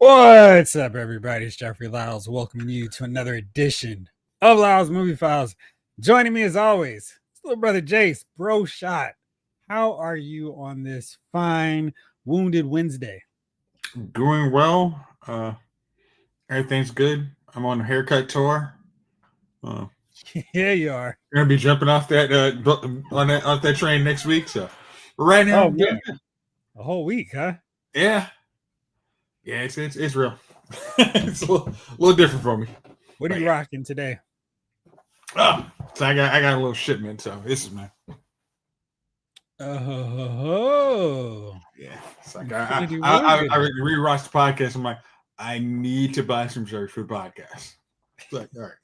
What's up, everybody? It's Jeffrey Lyles welcoming you to another edition of Lyles Movie Files. Joining me as always, it's little brother Jace, Bro Shot. How are you on this fine Wounded Wednesday? Doing well. Everything's good. I'm on a haircut tour. Here you are. Gonna be jumping off off that train next week. So right now, Oh man, a whole week, huh? yeah, it's real. It's a little different for me. What are you rocking today? Oh, so I got a little shipment. So this is my yeah. It's like I rewatched the podcast. I'm like, I need to buy some shirts for the podcast. It's like, all right,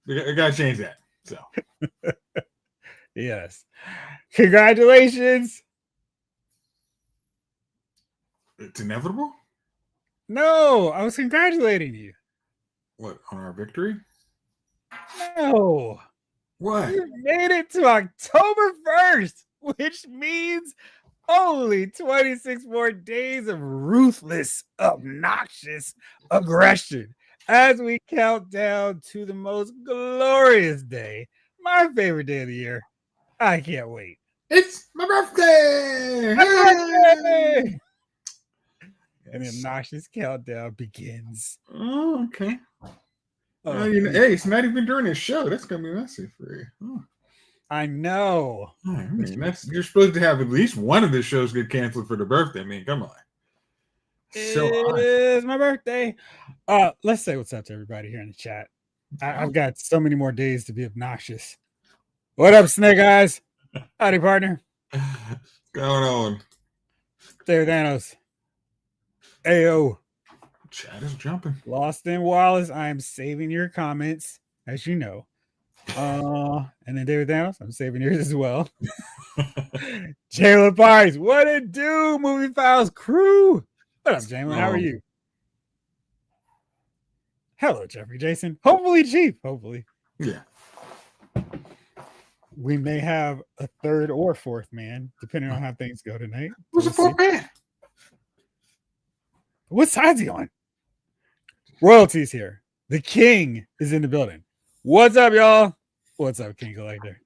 I gotta change that. So yes, congratulations. It's inevitable. No, I was congratulating you. What, on our victory? No. What? You made it to October 1st, which means only 26 more days of ruthless, obnoxious aggression as we count down to the most glorious day, my favorite day of the year. I can't wait. It's my birthday! My birthday! And the obnoxious countdown begins. Oh, okay. Hey, it's not even during this show. That's gonna be messy for you. Oh. I know. Oh, I mean, you're supposed to have at least one of the shows get canceled for the birthday. I mean, come on. It is my birthday. Let's say what's up to everybody here in the chat. I've got so many more days to be obnoxious. What up, Snake Eyes? Howdy, partner. What's going on? David Thanos. Ayo. Chat is jumping. Lost in Wallace. I am saving your comments, as you know. And then David Thanos, I'm saving yours as well. Jalen Parks, what it do, Movie Files crew? What up, Jalen? How are you? Hello, Jeffrey Jason. Hopefully, Chief. Hopefully. Yeah. We may have a third or fourth man, depending on how things go tonight. Who's the fourth man? What side's he on? Royalty's here. The king is in the building. What's up, y'all? What's up, King Collector?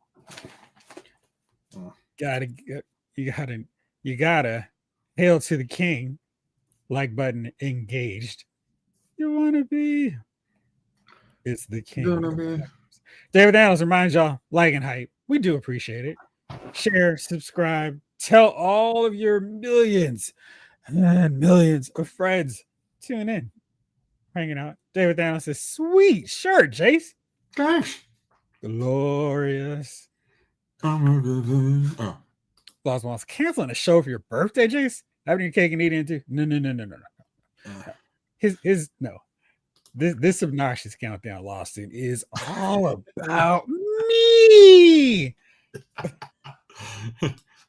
You gotta hail to the king. Like button engaged. You wanna be? It's the king. David Adams reminds y'all, like and hype. We do appreciate it. Share, subscribe, tell all of your millions and millions of friends. Tune in, hanging out. David Thanos says, sweet shirt, Jace. Gosh. Glorious. Lost Moss canceling a show for your birthday, Jace? Having your cake and eating it too? No. No. This obnoxious countdown, Lawson, is all about me.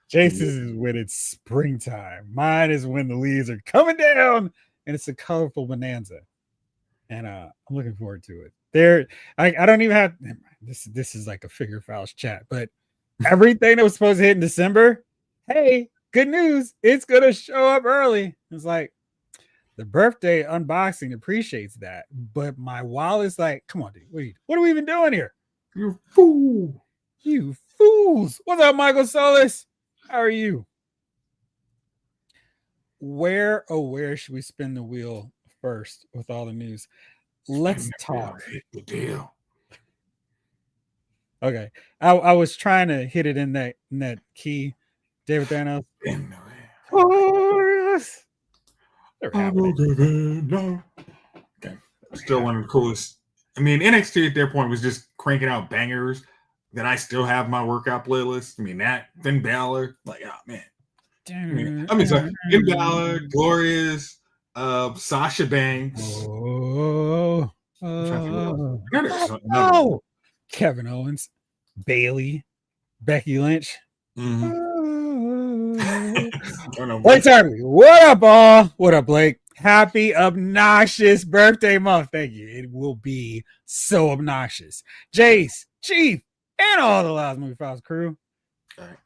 Jason's is when it's springtime. Mine is when the leaves are coming down and it's a colorful bonanza. And I'm looking forward to it. I don't even have this is like a figure files chat, but everything that was supposed to hit in December, hey, good news, it's gonna show up early. It's like the birthday unboxing appreciates that, but my wallet's like, come on, dude, what are we even doing here? You fool. You fools. What's up, Michael Solis? How are you? Where should we spin the wheel first with all the news? Let's talk. Hit the deal. Okay. I was trying to hit it in that key. David Thanos. Chorus. Okay. Still one of the coolest. I mean, NXT at their point was just cranking out bangers that I still have my workout playlist. I mean, that Finn Balor, like, oh man. Finn Balor, Glorious, Sasha Banks. Kevin Owens, Bailey, Becky Lynch. Blake Tarby, what up, all? What up, Blake? Happy obnoxious birthday month. Thank you. It will be so obnoxious. Jace, Chief, and all the Lyles Movie Files crew.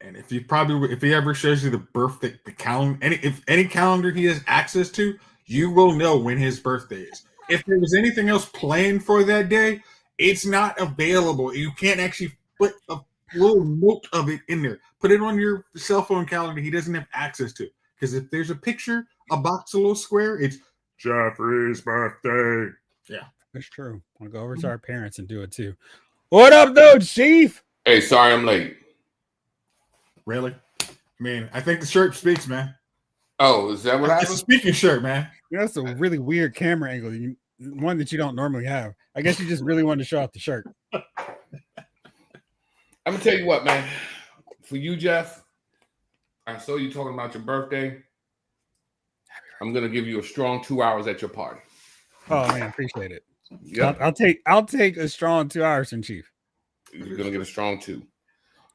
And if he ever shows you the birthday, the calendar, any calendar he has access to, you will know when his birthday is. If there was anything else planned for that day, it's not available. You can't actually put a little note of it in there. Put it on your cell phone calendar. He doesn't have access to it. Because if there's a picture, a box, a little square, it's Jeffrey's birthday. Yeah. That's true. I'll go over to our parents and do it too. What up, though, Chief? Hey, sorry I'm late. Really? I mean, I think the shirt speaks, man. Oh, is that what It's a happened? speaking shirt, man. You know, that's a really weird camera angle. One that you don't normally have. I guess you just really wanted to show off the shirt. I'm gonna tell you what, man. For you, Jeff, I saw you talking about your birthday. I'm gonna give you a strong 2 hours at your party. Oh man, appreciate it. Yeah, I'll take a strong 2 hours from Chief. you're gonna get a strong 2.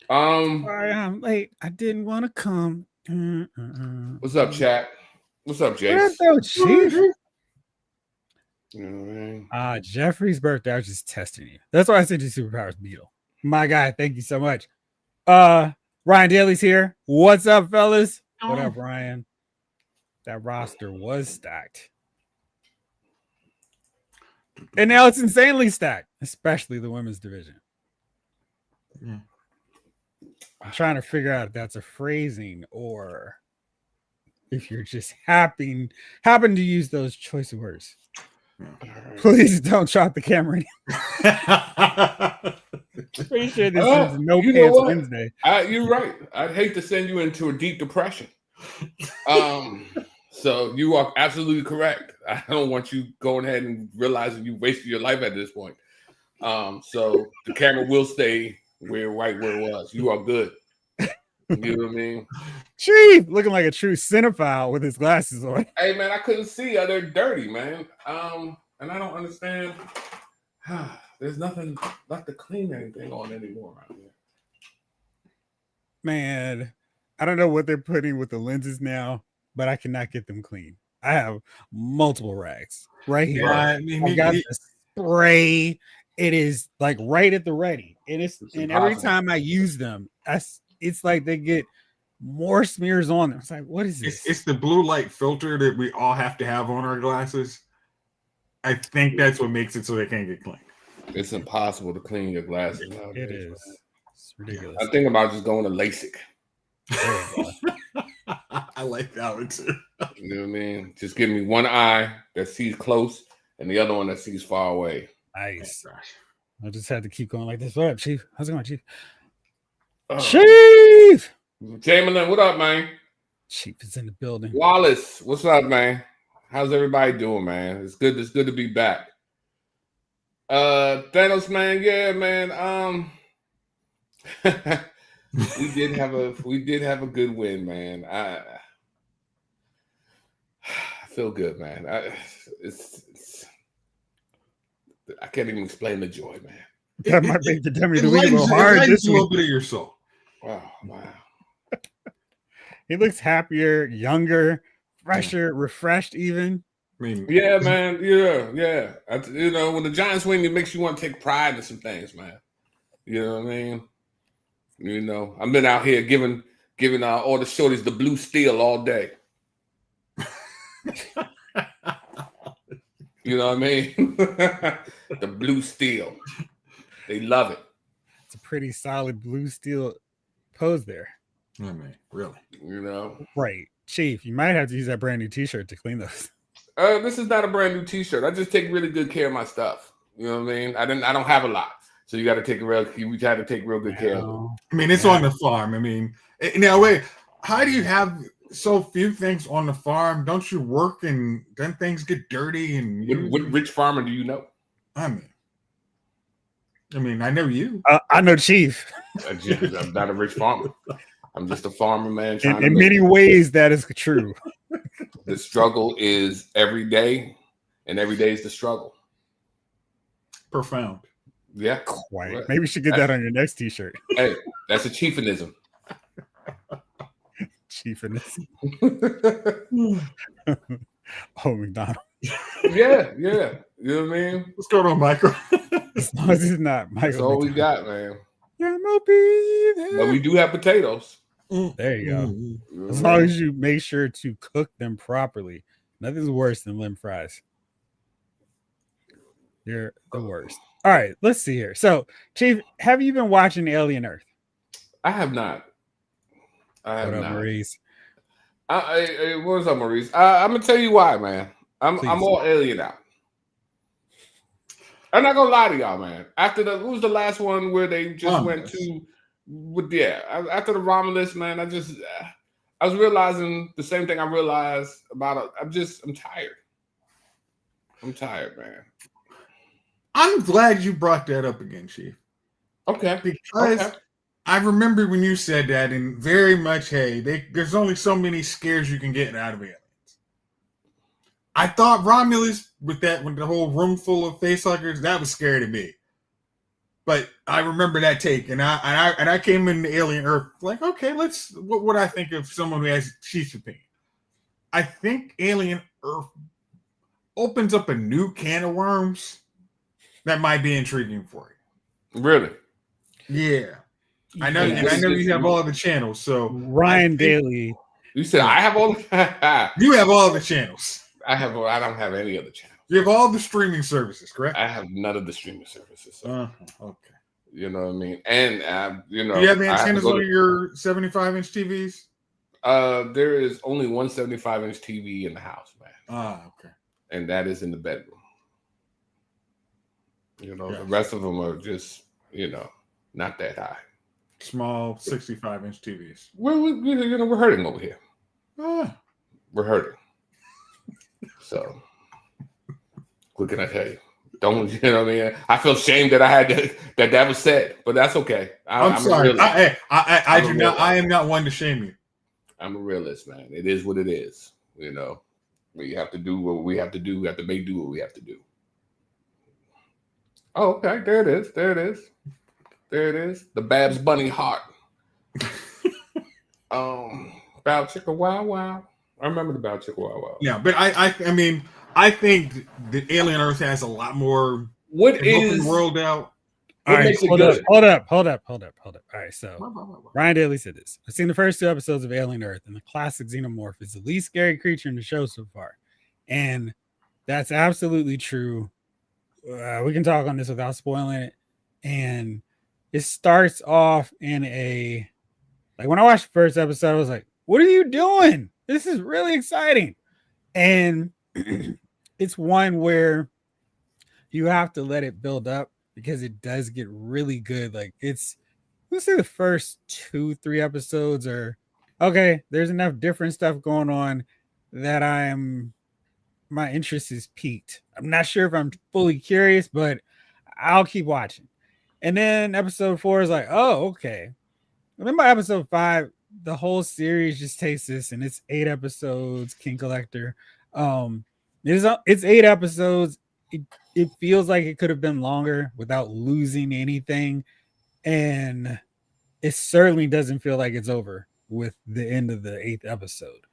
Sorry, I'm late. I didn't want to come. What's up, chat? What's up, What up, Jace? though, Chief? You know what I mean? Jeffrey's birthday. I was just testing you. That's why I sent you Superpowers Beetle. My guy, thank you so much. Ryan Daly's here. What's up, fellas? What up, Ryan? That roster was stacked. And now it's insanely stacked, especially the women's division. Yeah. I'm trying to figure out if that's a phrasing or if you're just happen to use those choice words. Please don't drop the camera. Pretty sure this is No you know Pants what? Wednesday. You're right. I'd hate to send you into a deep depression. So you are absolutely correct. I don't want you going ahead and realizing you wasted your life at this point. So the camera will stay right where it was. You are good. You know what I mean? Chief looking like a true cinephile with his glasses on. Hey man, I couldn't see. They're dirty, man. And I don't understand. There's nothing like to clean anything on anymore around here. Man, I don't know what they're putting with the lenses now, but I cannot get them clean. I have multiple rags right here. Yeah, I mean, I got the spray. It is like right at the ready, and every time I use them, it's like they get more smears on them. It's like, what is this? It's the blue light filter that we all have to have on our glasses. I think that's what makes it so they can't get clean. It's impossible to clean your glasses nowadays. It is. It's ridiculous. I'm thinking about just going to LASIK. I like that one too. You know what I mean? Just give me one eye that sees close and the other one that sees far away. Nice. I just had to keep going like this. What up, Chief? How's it going, Chief? Oh. Chief! Chamberlain, what up, man? Chief is in the building. Wallace, what's up, man? How's everybody doing, man? It's good to be back. Thanos, man, yeah, man. we did have a good win, man. I feel good, man. I can't even explain the joy, man. That might make the dummy of the week a little hard this a little week. bit of your soul. Wow. He looks happier, younger, fresher, refreshed even. I mean, Yeah, man. Yeah. When the Giants win, it makes you want to take pride in some things, man. You know what I mean? You know, I've been out here giving all the shorties the blue steel all day. You know what I mean? The blue steel. They love it. It's a pretty solid blue steel pose there. I mean, really. You know? Right. Chief, you might have to use that brand new t-shirt to clean those. This is not a brand new t-shirt. I just take really good care of my stuff. You know what I mean? I don't have a lot. So you got to take real good care of it. I mean, it's on the farm. I mean, now wait, how do you have so few things on the farm? Don't you work and then things get dirty? And What rich farmer do you know? I mean, I know you. I know Chief. I'm not a rich farmer. I'm just a farmer, man. In many ways, that is true. The struggle is every day, and every day is the struggle. Profound. Yeah. Quite. Right. Maybe you should get that on your next t-shirt. Hey, that's a chiefinism. Chiefiness. Oh, McDonald. Yeah. You know what I mean? What's going on, Michael? As long as it's not Michael. That's all we McDonald. got, man. Yeah, But we do have potatoes. there you go. You know As what I long mean? as you make sure to cook them properly, Nothing's worse than limb fries. They're the worst. All right, let's see here. So, Chief, have you been watching Alien Earth? I have not. I have What up, not. Maurice? What's up, Maurice? I'm gonna tell you why, man. I'm all alien out. I'm not gonna lie to y'all, man. After what was the last one where they just Romulus. went to after the Romulus, man, I was realizing the same thing I realized about I'm tired. I'm tired, man. I'm glad you brought that up again, Chief. Okay. Because I remember when you said that, and very much, hey, there's only so many scares you can get out of aliens. I thought Romulus with the whole room full of facehuggers, that was scary to me. But I remember that take, and I came into Alien Earth like, okay, what would I think of someone who has Chief's opinion? I think Alien Earth opens up a new can of worms that might be intriguing for you. Really? Yeah. I know you have all the channels, so Ryan Daly. You said I have all you have all the channels. I don't have any other channels. You have all the streaming services, correct? I have none of the streaming services. So, okay. You know what I mean? And do you have the antennas on your 75-inch TVs? There is only one 75-inch TV in the house, man. Okay. And that is in the bedroom. You know, the rest of them are just, not that high. Small 65-inch TVs. We're hurting over here. We're hurting. So, what can I tell you? Don't, you know what I mean? I feel ashamed that I had that was said, but that's okay. I'm sorry. I am not one to shame you. I'm a realist, man. It is what it is. You know, we have to do what we have to do. We have to make do what we have to do. Oh, okay. There it is. There it is. The Babs Bunny heart. Bow Chicka Wow Wow. I remember the Bow Chicka Wow Wow. Yeah, but I mean, I think the Alien Earth has a lot more. What is world out? All right, hold up. All right, so Ryan Daly said this. I've seen the first 2 episodes of Alien Earth, and the classic xenomorph is the least scary creature in the show so far. And that's absolutely true. We can talk on this without spoiling it. And it starts off in when I watched the first episode, I was like, what are you doing? This is really exciting. And it's one where you have to let it build up because it does get really good. Like let's say the first 2-3 episodes are okay. There's enough different stuff going on that my interest is piqued. I'm not sure if I'm fully curious, but I'll keep watching. And then episode 4 is like, oh, okay. And then by episode 5, the whole series just takes this, and it's 8 episodes. King Collector. It's 8 episodes. It feels like it could have been longer without losing anything, and it certainly doesn't feel like it's over with the end of the 8th episode.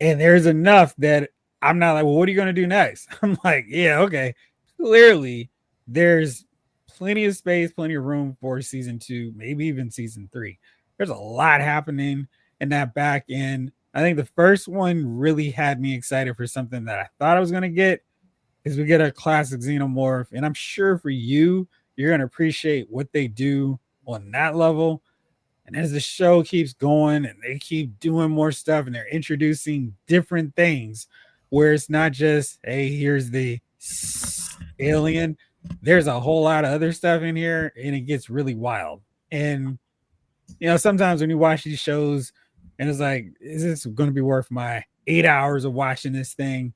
And there's enough that I'm not like, well, what are you going to do next? I'm like, yeah, okay. Clearly, there's plenty of space, plenty of room for season 2, maybe even season 3. There's a lot happening in that back end. I think the first one really had me excited for something that I thought I was going to get, is we get a classic xenomorph. And I'm sure for you're going to appreciate what they do on that level. And as the show keeps going and they keep doing more stuff and they're introducing different things where it's not just, hey, here's the alien. There's a whole lot of other stuff in here and it gets really wild. And, sometimes when you watch these shows and it's like, is this going to be worth my 8 hours of watching this thing?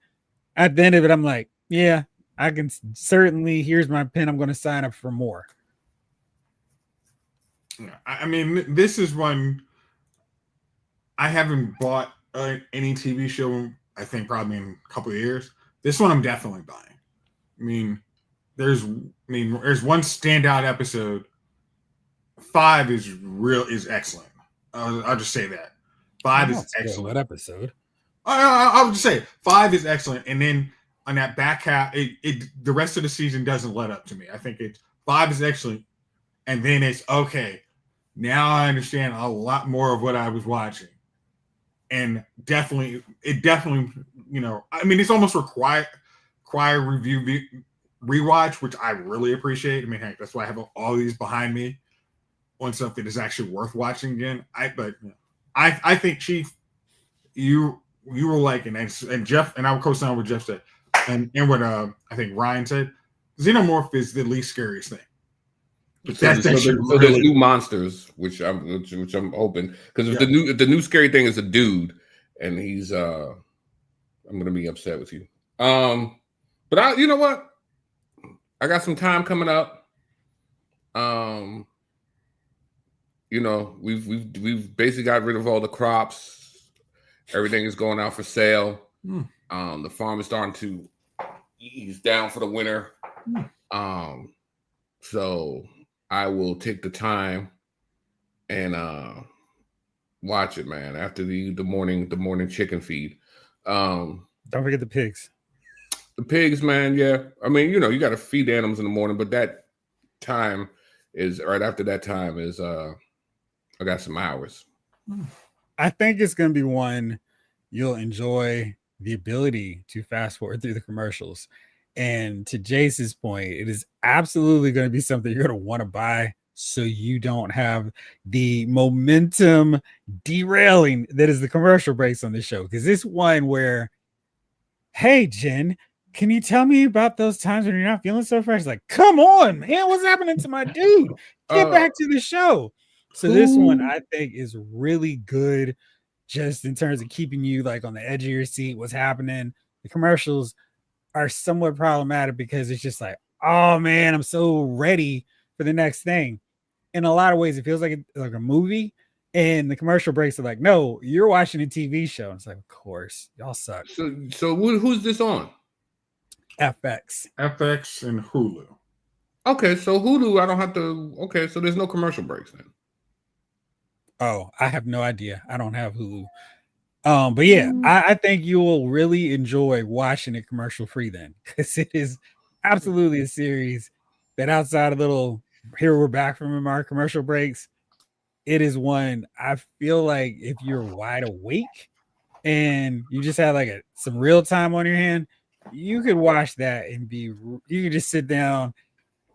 At the end of it, I'm like, yeah, I can certainly, here's my pen. I'm going to sign up for more. I mean, this is one I haven't bought any TV show, I think probably in a couple of years. This one I'm definitely buying. I mean, there's one standout episode. 5 is excellent. I'll just say that 5 is excellent. What episode? I would just say 5 is excellent, and then on that back half, the rest of the season doesn't let up to me. I think 5 is excellent, and then it's okay. Now I understand a lot more of what I was watching, and it definitely I mean, it's almost require review rewatch, which I really appreciate. I mean, heck, that's why I have all these behind me on something that's actually worth watching again. I think Chief, you were like, and Jeff, and I would co-sign what Jeff said, and what I think Ryan said. Xenomorph is the least scariest thing. But so there's new monsters, which I'm hoping, because if the new scary thing is a dude, and he's I'm gonna be upset with you. But you know what? I got some time coming up. We've basically got rid of all the crops. Everything is going out for sale. The farm is starting to ease down for the winter. So I will take the time and watch it, man. After the morning chicken feed. Don't forget the pigs. The pigs, man. Yeah, I mean, you got to feed animals in the morning, but that time is right after that time is I got some hours. I think it's gonna be one you'll enjoy the ability to fast forward through the commercials. And to Jace's point, it is absolutely going to be something you're going to want to buy so you don't have the momentum derailing that is the commercial breaks on this show. Because it's one where, hey, Jen, can you tell me about those times when you're not feeling so fresh? Like, come on, man, what's happening to my dude? Get back to the show. So this one, I think, is really good just in terms of keeping you like on the edge of your seat, what's happening. The commercials are somewhat problematic because it's just like, oh man, I'm so ready for the next thing. In a lot of ways, it feels like a movie, and the commercial breaks are like, no, you're watching a TV show. And it's like, of course, y'all suck. So who's this on? FX and Hulu. Okay, so Hulu, I don't have to. Okay, so there's no commercial breaks then. Oh, I have no idea. I don't have Hulu. But yeah, I think you will really enjoy watching it commercial free then, because it is absolutely a series that outside of little here we're back from our commercial breaks, it is one I feel like if you're wide awake and you just have like some real time on your hand, you could watch that and you could just sit down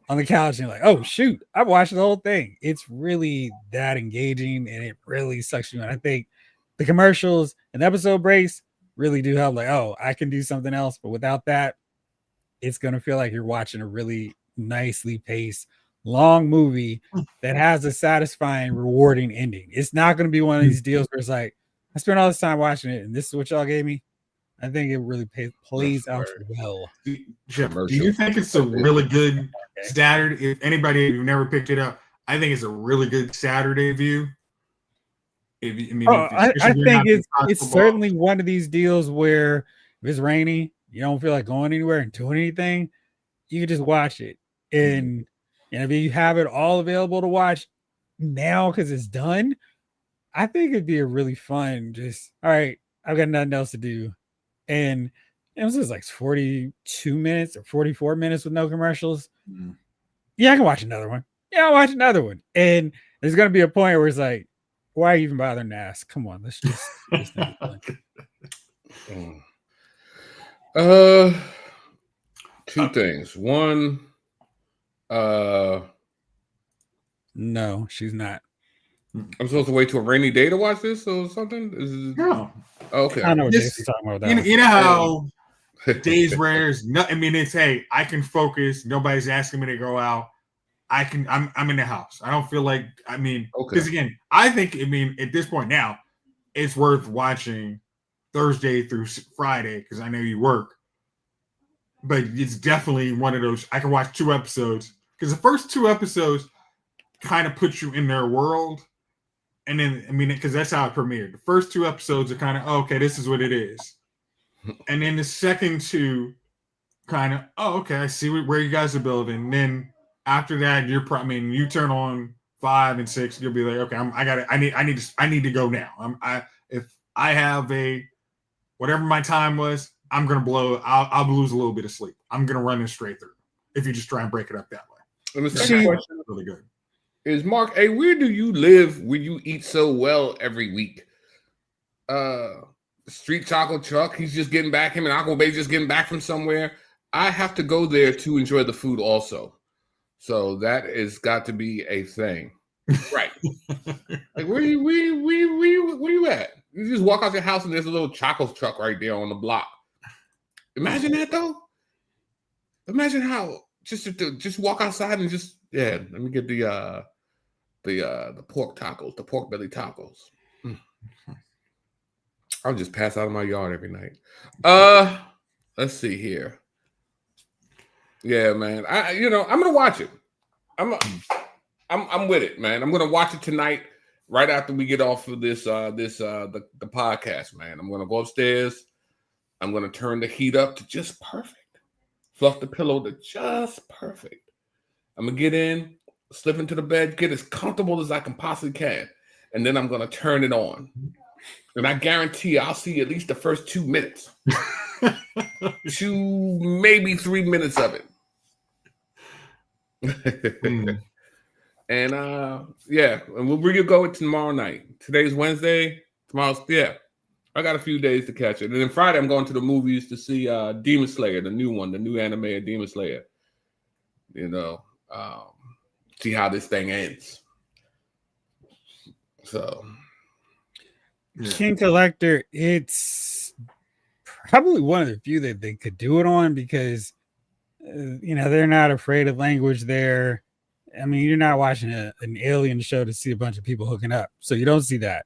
on the couch and like, oh shoot, I've watched the whole thing. It's really that engaging and it really sucks you in. I think the commercials and episode breaks really do help. Like, oh, I can do something else, but without that, it's gonna feel like you're watching a really nicely paced, long movie that has a satisfying, rewarding ending. It's not gonna be one of these deals where it's like, I spent all this time watching it, and this is what y'all gave me. I think it really plays out well. Jeff, do you think it's a really good Saturday? If anybody who never picked it up, I think it's a really good Saturday view. I think it's certainly one of these deals where if it's rainy, you don't feel like going anywhere and doing anything, you can just watch it. And if you have it all available to watch now because it's done, I think it'd be a really fun, just all right, I've got nothing else to do. And it was just like 42 minutes or 44 minutes with no commercials. Yeah, I can watch another one. Yeah, I'll watch another one. And there's gonna be a point where it's like, why even bothering to ask? Come on, let's just two things. One, no, she's not. I'm supposed to wait till a rainy day to watch this or something? No. Okay. I know what Jason's talking about that. You know how days where it's hey, I can focus, nobody's asking me to go out. I'm in the house. I don't feel like, because again, I think, at this point now, it's worth watching Thursday through Friday because I know you work. But it's definitely one of those, I can watch 2 episodes because the first 2 episodes kind of put you in their world. And then, because that's how it premiered. The first 2 episodes are kind of, okay, this is what it is. And then the second 2 kind of, okay, I see where you guys are building. And then after that, you turn on 5 and 6, you'll be like, okay, I need to go now. If I have whatever my time was, I'm gonna I'll lose a little bit of sleep. I'm gonna run this straight through. If you just try and break it up that way. And the second question is really good. Is Mark, where do you live where you eat so well every week? Because Street Chocolate Truck. He's just getting back. Him and Uncle Bay just getting back from somewhere. I have to go there to enjoy the food also. So that has got to be a thing. Right. Like, where you at? You just walk out your house and there's a little chocolate truck right there on the block. Imagine that though. Imagine how just walk outside and just let me get the pork tacos, the pork belly tacos. I'll just pass out in my yard every night. Let's see here. Yeah, man. I'm gonna watch it. I'm with it, man. I'm gonna watch it tonight, right after we get off of the podcast, man. I'm gonna go upstairs. I'm gonna turn the heat up to just perfect. Fluff the pillow to just perfect. I'm gonna get in, slip into the bed, get as comfortable as I can possibly can, and then I'm gonna turn it on. And I guarantee I'll see at least the first 2 minutes. 2, maybe 3 minutes of it. And and we'll bring you go it tomorrow night. Today's Wednesday. Tomorrow's I got a few days to catch it. And then Friday I'm going to the movies to see Demon Slayer, the new one, the new anime of Demon Slayer. See how this thing ends. So King Collector, it's probably one of the few that they could do it on because they're not afraid of language there. I mean, you're not watching an alien show to see a bunch of people hooking up, so you don't see that.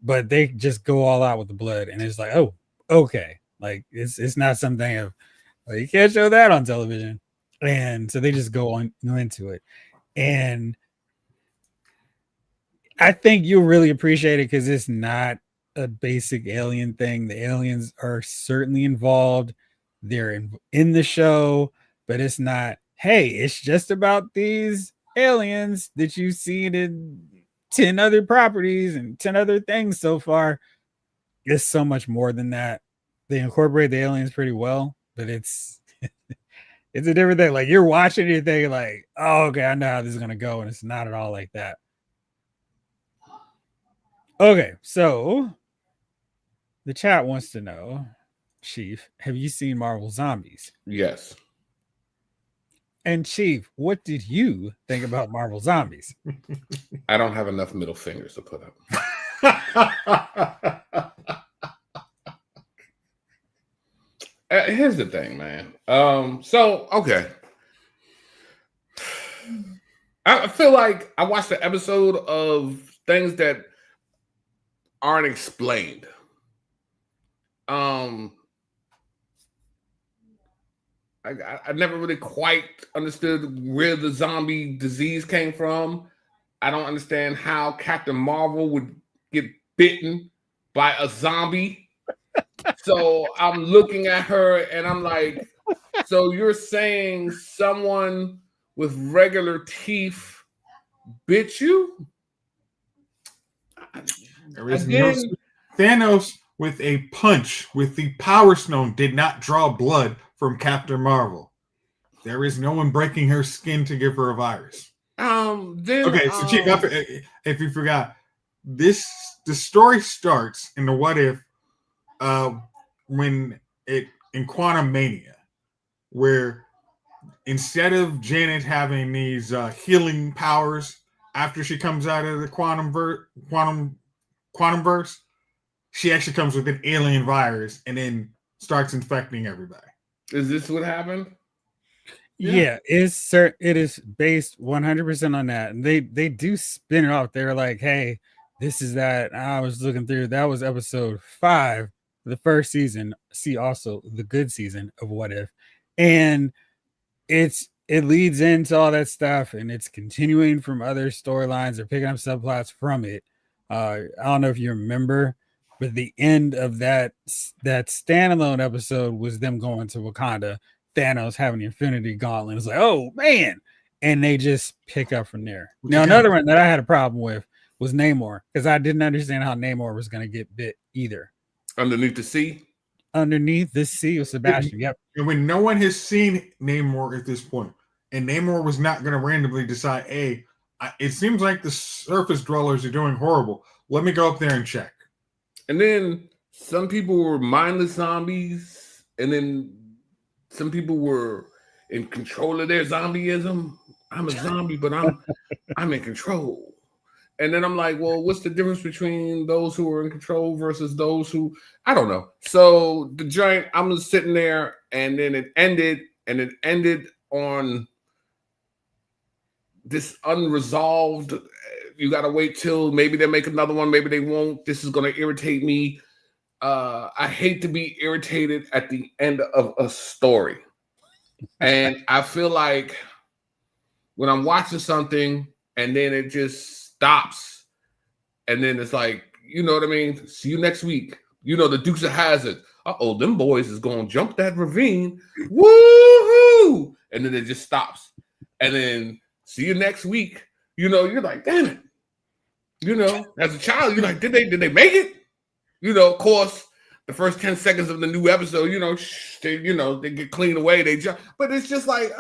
But they just go all out with the blood, and it's like, oh, okay, like it's not something of you can't show that on television, and so they just go into it, and I think you'll really appreciate it because it's not a basic alien thing. The aliens are certainly involved; they're in the show, but it's not. Hey, it's just about these aliens that you've seen in 10 other properties and 10 other things so far. It's so much more than that. They incorporate the aliens pretty well, but it's a different thing. Like you're watching your thing like, oh, okay, I know how this is gonna go, and it's not at all like that. Okay, so the chat wants to know, Chief, have you seen Marvel Zombies? yes. And Chief, what did you think about Marvel Zombies? I don't have enough middle fingers to put up. Here's the thing, man. Okay. I feel like I watched an episode of things that aren't explained. I never really quite understood where the zombie disease came from. I don't understand how Captain Marvel would get bitten by a zombie. So I'm looking at her and I'm like, so you're saying someone with regular teeth bit you? Thanos with a punch with the Power Stone did not draw blood from Captain Marvel. There is no one breaking her skin to give her a virus. So Chief, if you forgot, the story starts in the What If in Quantum Mania, where instead of Janet having these healing powers after she comes out of the quantum verse, she actually comes with an alien virus and then starts infecting everybody. Is this what happened? Yeah, it is based 100% on that. And they do spin it off. They're like, hey, this is that. I was looking through. That was episode 5, the first season. See also the good season of What If. And it leads into all that stuff, and it's continuing from other storylines. They're picking up subplots from it. I don't know if you remember, but the end of that standalone episode was them going to Wakanda, Thanos having the Infinity Gauntlet. It's like, oh man, and they just pick up from there. Now, another one that I had a problem with was Namor, because I didn't understand how Namor was going to get bit either. Underneath the sea? Underneath the sea with Sebastian. Yep. And when no one has seen Namor at this point, and Namor was not going to randomly decide, hey, it seems like the surface dwellers are doing horrible. Let me go up there and check. And then some people were mindless zombies, and then some people were in control of their zombieism. I'm a zombie, but I'm in control. And then I'm like, well, what's the difference between those who are in control versus those who I don't know. So the giant, I'm just sitting there, and then it ended on this unresolved. You got to wait till maybe they make another one, maybe they won't. This is going to irritate me. I hate to be irritated at the end of a story. And I feel like when I'm watching something and then it just stops, and then it's like, you know what I mean? See you next week. You know, the Dukes of Hazzard. Uh-oh, them boys is going to jump that ravine. Woo-hoo! And then it just stops. And then see you next week. You know, you're like, damn it. You know, as a child, you're like, did they make it? You know, of course, the first 10 seconds of the new episode, they get cleaned away, they jump. But it's just like,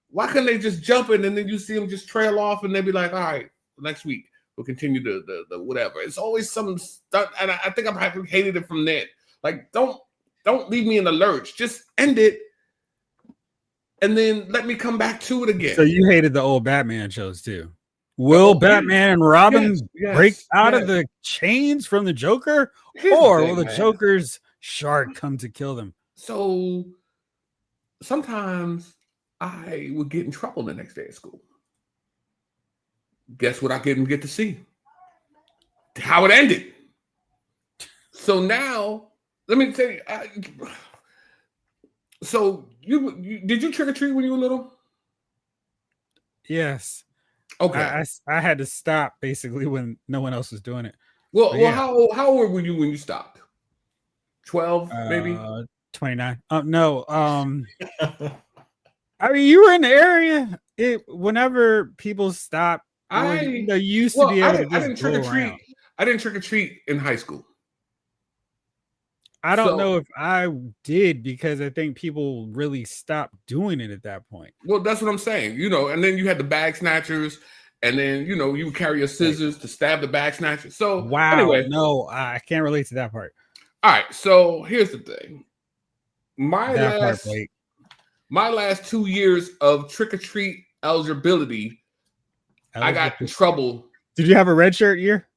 why couldn't they just jump in and then you see them just trail off and they be like, all right, next week we'll continue the whatever. It's always some stuff, and I think I've hated it from that. Like, don't leave me in the lurch. Just end it, and then let me come back to it again. So you hated the old Batman shows too. Will Batman and Robin break out of the chains from the Joker, or will the Joker's shark come to kill them? So sometimes I would get in trouble the next day at school. Guess what I didn't get to see? How it ended. So now, let me tell you. So you did you trick or treat when you were little? Yes. Okay. I had to stop basically when no one else was doing it. Well, how old were you when you stopped? 12, maybe? 29. No. I mean, you were in the area. Whenever people stopped, you used to be able to just I didn't trick or treat. around. I didn't trick or treat in high school. I don't know if I did, because I think people really stopped doing it at that point. Well, that's what I'm saying. You know, and then you had the bag snatchers, and then you would carry your scissors to stab the bag snatcher. So anyway, no, I can't relate to that part. All right, so here's the thing. My last 2 years of trick or treat eligibility, I got in trouble. Did you have a red shirt year?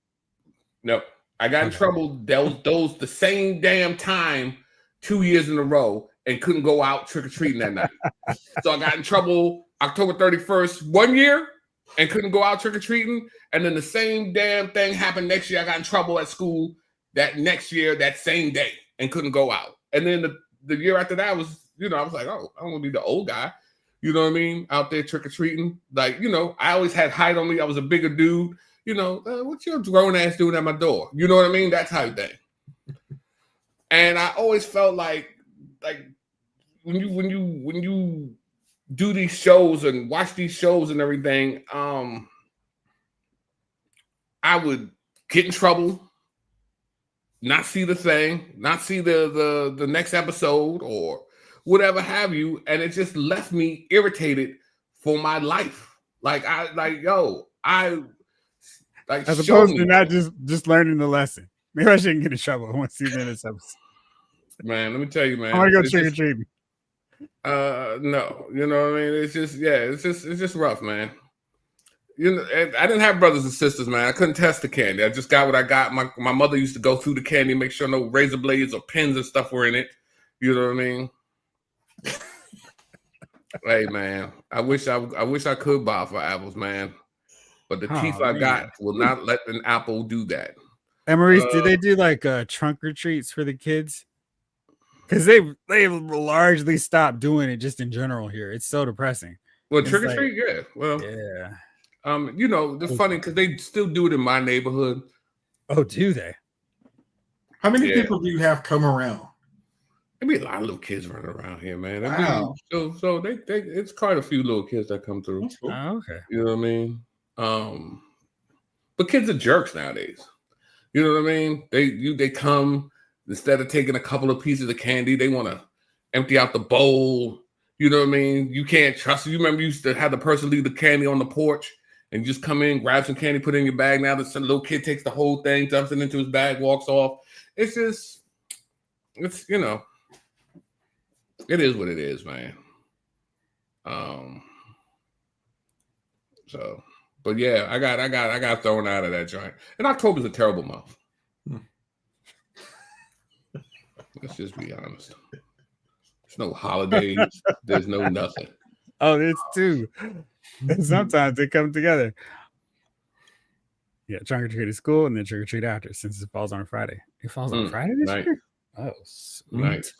No, I got in trouble those the same damn time 2 years in a row, and couldn't go out trick or treating that night. So I got in trouble October 31st 1 year and couldn't go out trick or treating, and then the same damn thing happened next year. I got in trouble at school that next year, that same day, and couldn't go out. And then the year after that was, I was like, oh, I don't want to be the old guy. You know what I mean? Out there trick or treating. Like, I always had height on me. I was a bigger dude. What's your grown ass doing at my door? You know what I mean? That type of thing. And I always felt like when you do these shows and watch these shows and everything, I would get in trouble, not see the thing, not see the next episode or whatever have you, and it just left me irritated for my life. As opposed to not just learning the lesson. Maybe I shouldn't get in trouble once you in this episode. Man, let me tell you, man. I want to go trick or treating. No, you know what I mean? It's just rough, man. I didn't have brothers and sisters, man. I couldn't test the candy. I just got what I got. My mother used to go through the candy, make sure no razor blades or pins and stuff were in it. You know what I mean? Hey, man, I wish I could buy for apples, man. But the teeth I got will not let an apple do that. And Maurice, do they do like trunk or treats for the kids? Because they largely stopped doing it just in general here. It's so depressing. Well, trick or treat, yeah. Well, yeah. It's funny because they still do it in my neighborhood. Oh, do they? How many people do you have come around? There be a lot of little kids running around here, man. Wow. So they it's quite a few little kids that come through. Cool. Oh, okay. You know what I mean? But kids are jerks nowadays. You know what I mean? They come, instead of taking a couple of pieces of candy, they want to empty out the bowl. You know what I mean? You can't trust. You remember you used to have the person leave the candy on the porch, and you just come in, grab some candy, put it in your bag. Now the little kid takes the whole thing, dumps it into his bag, walks off. It's just, it's, you know, it is what it is, man. So, but yeah, I got thrown out of that joint. And October's a terrible month. Let's just be honest. There's no holidays. There's no nothing. Oh, it's two. Sometimes they come together. Yeah, trunk or treat at school and then trick or treat after, since it falls on a Friday. It falls on Friday this year? Oh, sweet. Nice.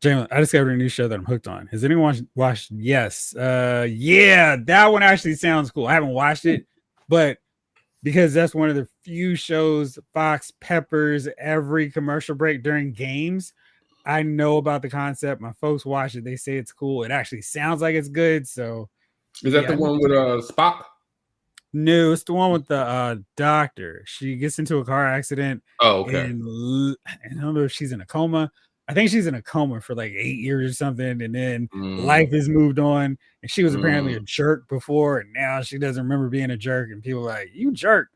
Jalen, I discovered a new show that I'm hooked on. Has anyone watched? Yes. Yeah, that one actually sounds cool. I haven't watched it, but because that's one of the few shows Fox peppers every commercial break during games, I know about the concept. My folks watch it. They say it's cool. It actually sounds like it's good. So, is that the one with Spock? No, it's the one with the doctor. She gets into a car accident. Oh, okay. And I don't know if she's in a coma. I think she's in a coma for like 8 years or something, and then life has moved on. And she was apparently a jerk before, and now she doesn't remember being a jerk. And people are like, "You jerk."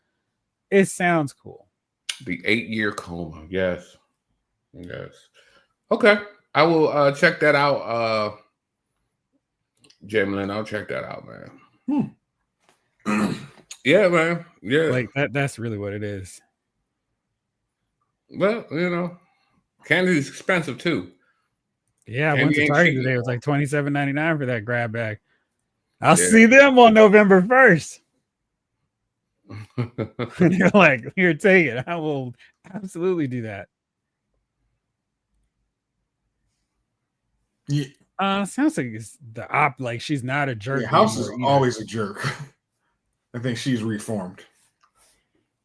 It sounds cool. The 8-year coma. Yes. Okay, I will check that out. Jamlin, I'll check that out, man. Yeah, man. Yeah, like that's really what it is. Well, you know, candy's expensive too. Yeah, I went to Target today. It was like $27.99 for that grab bag. I'll see them on November 1st. And you're like, here, take it. I will absolutely do that. Yeah. Sounds like it's the op. Like she's not a jerk. Yeah, House is always a jerk. I think she's reformed.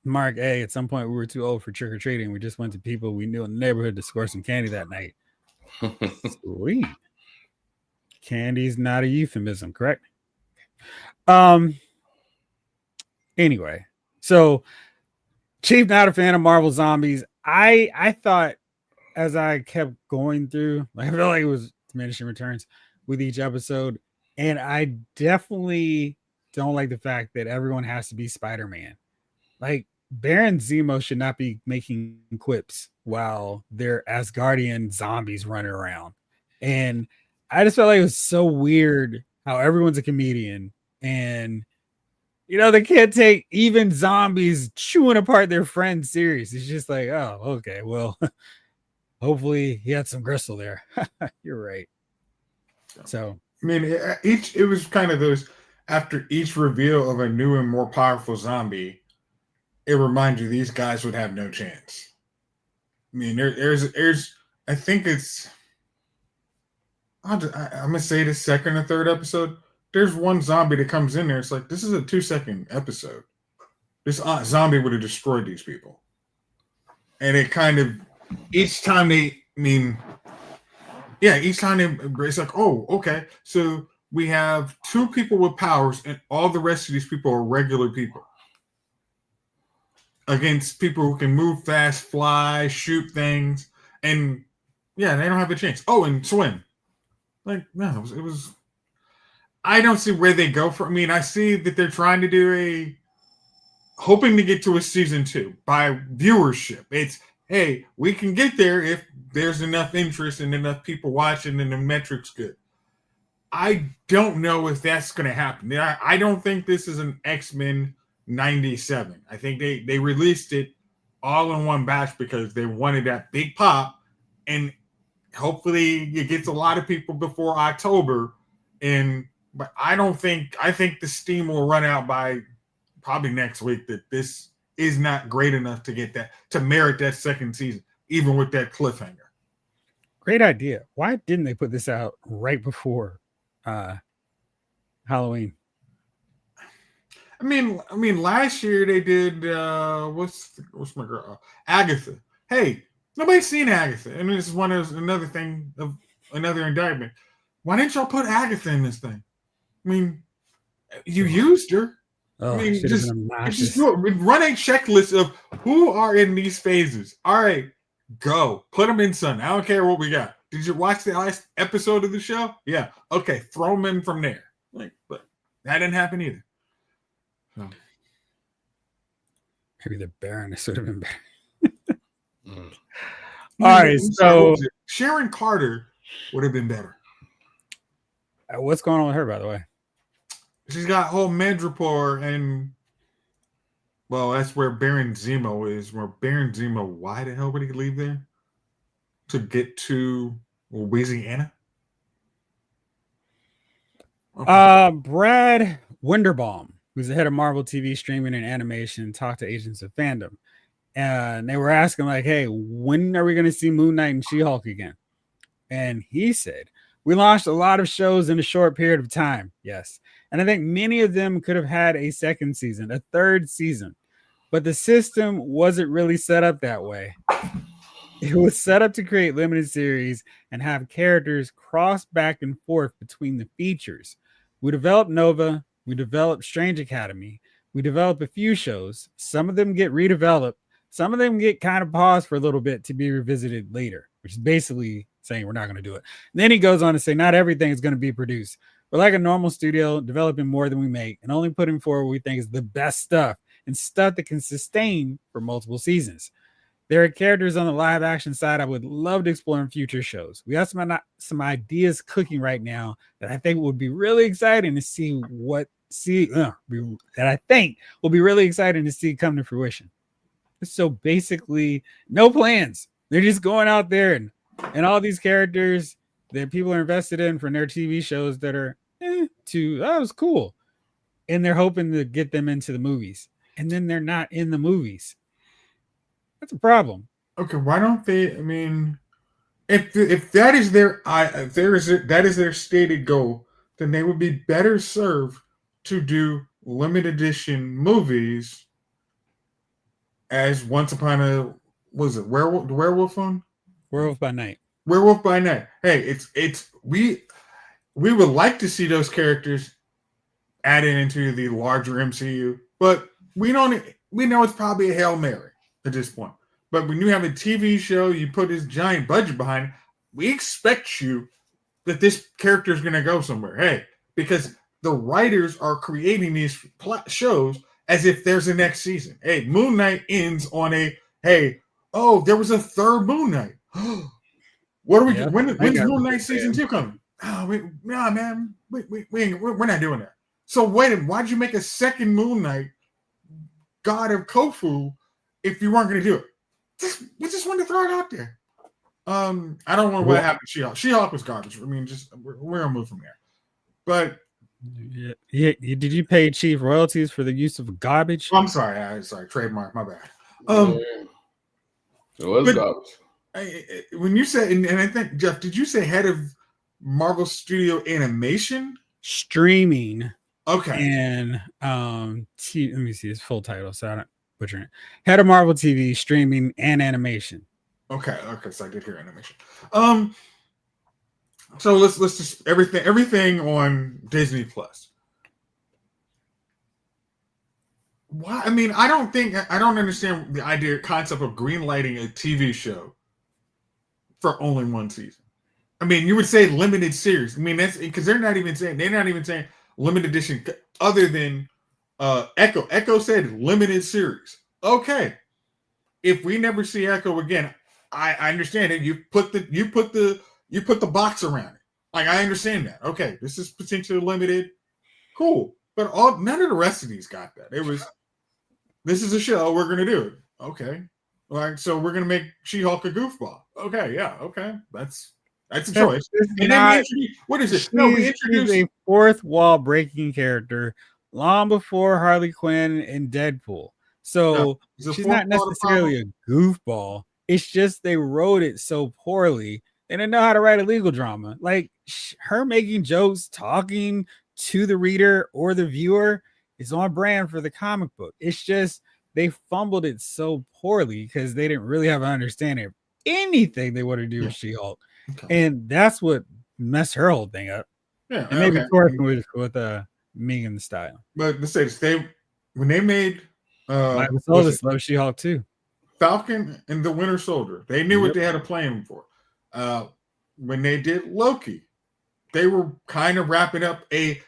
Mark, at some point we were too old for trick or treating. We just went to people we knew in the neighborhood to score some candy that night. Sweet. Candy's not a euphemism, correct? Anyway, so Chief, not a fan of Marvel Zombies. I thought as I kept going through, I felt like it was diminishing returns with each episode, and I definitely don't like the fact that everyone has to be Spider-Man. Like Baron Zemo should not be making quips while they're Asgardian zombies running around. And I just felt like it was so weird how everyone's a comedian and you know, they can't take even zombies chewing apart their friends serious. It's just like, oh, okay, well, hopefully he had some gristle there. You're right. So, I mean, it was kind of those, after each reveal of a new and more powerful zombie, it reminds you these guys would have no chance. I mean, there's I think it's, I'm going to say the second or third episode, there's one zombie that comes in there. It's like, this is a 2-second episode. This zombie would have destroyed these people. And it kind of, each time it's like, oh, okay. So we have 2 people with powers and all the rest of these people are regular people. Against people who can move fast, fly, shoot things. And yeah, they don't have a chance. Oh, and swim. Like, no, it was I don't see where they go from. I mean, I see that they're trying to do hoping to get to a season 2 by viewership. It's, hey, we can get there if there's enough interest and enough people watching and the metrics good. I don't know if that's going to happen. I don't think this is an X-Men 97. I think they released it all in one batch because they wanted that big pop, and hopefully it gets a lot of people before October. But I think the steam will run out by probably next week, that this is not great enough to merit that second season, even with that cliffhanger. Great idea. Why didn't they put this out right before Halloween? I mean, last year they did what's my girl? Agatha. Hey, nobody's seen Agatha, and this is another indictment. Why didn't y'all put Agatha in this thing? I mean, you used her. Oh, I mean, just run a checklist of who are in these phases. All right, go. Put them in something. I don't care what we got. Did you watch the last episode of the show? Yeah. Okay, throw them in from there. But that didn't happen either. Maybe the Baroness would have been better. Mm. All right, so Sharon Carter would have been better. What's going on with her, by the way? She's got whole Madripoor, and well, that's where Baron Zemo is. Where Baron Zemo, why the hell would he leave there? To get to Louisiana? Okay. Brad Winderbaum, who's the head of Marvel TV streaming and animation, talked to Agents of Fandom. And they were asking, like, hey, when are we going to see Moon Knight and She-Hulk again? And he said, we launched a lot of shows in a short period of time. Yes. And I think many of them could have had a second season, a third season. But the system wasn't really set up that way. It was set up to create limited series and have characters cross back and forth between the features. We developed Nova. We developed Strange Academy. We developed a few shows. Some of them get redeveloped. Some of them get kind of paused for a little bit to be revisited later, which is basically saying we're not going to do it. And then he goes on to say, not everything is going to be produced. We're like a normal studio, developing more than we make and only putting forward what we think is the best stuff and stuff that can sustain for multiple seasons. There are characters on the live action side I would love to explore in future shows. We have some ideas cooking right now that I think would be really exciting to see that I think will be really exciting to see come to fruition. So basically, no plans. They're just going out there and all these characters that people are invested in from their TV shows that are that was cool. And they're hoping to get them into the movies. And then they're not in the movies. That's a problem. Okay, why don't they? I mean, if that is that is their stated goal, then they would be better served to do limited edition movies. As Once Upon a Werewolf one? Werewolf by Night. Werewolf by Night. Hey, we would like to see those characters added into the larger MCU, but we know it's probably a Hail Mary at this point. But when you have a TV show, you put this giant budget behind it, we expect you that this character is going to go somewhere. Hey, because the writers are creating these shows as if there's a next season. Hey, Moon Knight ends on there was a third Moon Knight. What are we? Yeah, when's Moon Knight season 2 coming? Oh, man, we're not doing that. So why'd you make a second Moon Knight, God of Kofu, if you weren't going to do it? We just wanted to throw it out there. I don't know what happened to She-Hulk. She-Hulk was garbage. I mean, we're gonna move from there. But yeah, did you pay Chief royalties for the use of garbage? I'm sorry. Trademark. My bad. It was garbage. When you said, and I think Jeff, did you say head of Marvel Studio Animation? Streaming. Okay. And let me see his full title, so I don't butcher it. Head of Marvel TV, streaming, and animation. Okay, so I did hear animation. So let's just everything on Disney Plus. Why? I mean, I don't understand the concept of greenlighting a TV show for only one season. I mean, you would say limited series. I mean, that's because they're not even saying limited edition other than Echo. Echo said limited series. Okay. If we never see Echo again, I understand it. You put the box around it. Like, I understand that. Okay, this is potentially limited. Cool. But none of the rest of these got that. This is a show, we're gonna do it. Okay. Like, so we're gonna make She-Hulk a goofball. Okay, yeah, okay. That's a choice. And then what is it? No, we introduced a fourth wall breaking character long before Harley Quinn and Deadpool. So she's not necessarily a goofball. It's just they wrote it so poorly. They didn't know how to write a legal drama. Like, her making jokes, talking to the reader or the viewer is on brand for the comic book. It's just they fumbled it so poorly because they didn't really have an understanding of anything they want to do with She-Hulk. Okay. And that's what messed her whole thing up. Yeah, and maybe with Megan Thee Stallion. But let's say when they made Michael Solis loves She-Hulk too. Falcon and the Winter Soldier, they knew what they had a plan for. When they did Loki, they were kind of wrapping up a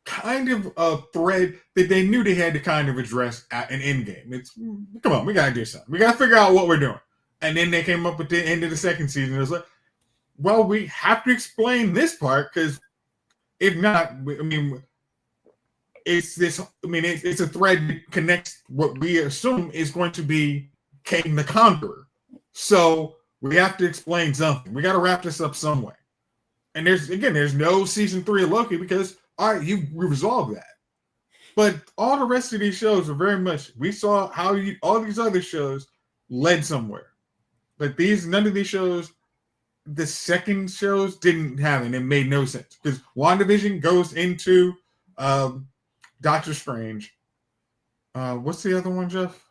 kind of a thread that they knew they had to kind of address at an end game. It's come on, we gotta do something. We gotta figure out what we're doing. And then they came up with the end of the second season. It was like, well, we have to explain this part because if not, I mean, it's this. I mean, it's a thread that connects what we assume is going to be Kang the Conqueror. So we have to explain something. We got to wrap this up some way. And there's no season 3 of Loki because all right, you resolved that. But all the rest of these shows are very much. We saw how all these other shows led somewhere. But none of these shows. The second shows didn't have it. It made no sense because WandaVision goes into Doctor Strange. What's the other one, Jeff?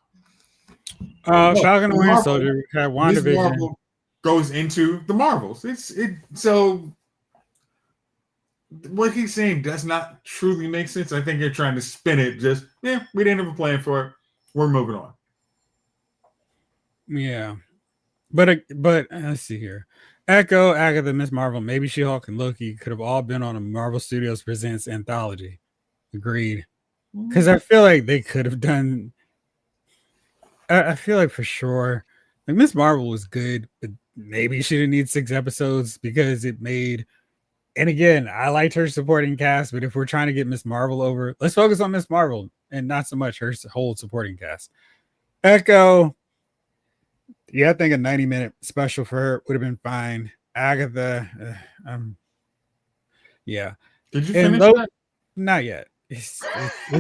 Falcon and Winter Soldier had WandaVision. Marvel goes into the Marvels. So what he's saying does not truly make sense. I think they're trying to spin it. Just we didn't have a plan for it. We're moving on. Yeah, but let's see here. Echo, Agatha, Miss Marvel, maybe She-Hulk, and Loki could have all been on a Marvel Studios Presents anthology. Agreed. Because I feel like they could have done. I feel like for sure, like Miss Marvel was good, but maybe she didn't need 6 episodes because it made. And again, I liked her supporting cast, but if we're trying to get Miss Marvel over, let's focus on Miss Marvel and not so much her whole supporting cast. Echo. Yeah, I think a 90-minute special for her would have been fine. Agatha, yeah. Did you finish that? Not yet. It's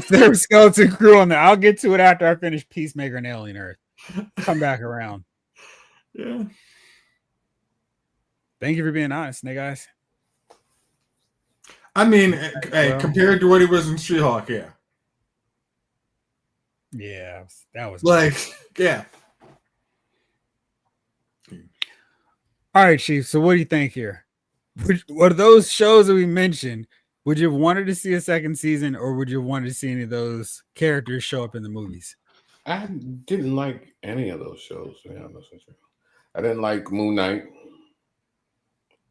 their skeleton crew on there. I'll get to it after I finish Peacemaker and Alien Earth. Come back around. Yeah. Thank you for being honest, Snake Eyes. I mean, hey, compared to what he was in She-Hulk, yeah. Yeah, that was like, yeah. All right, Chief. So what do you think here? What are those shows that we mentioned? Would you have wanted to see a second season, or would you have wanted to see any of those characters show up in the movies? I didn't like any of those shows, to be honest with you. I didn't like Moon Knight.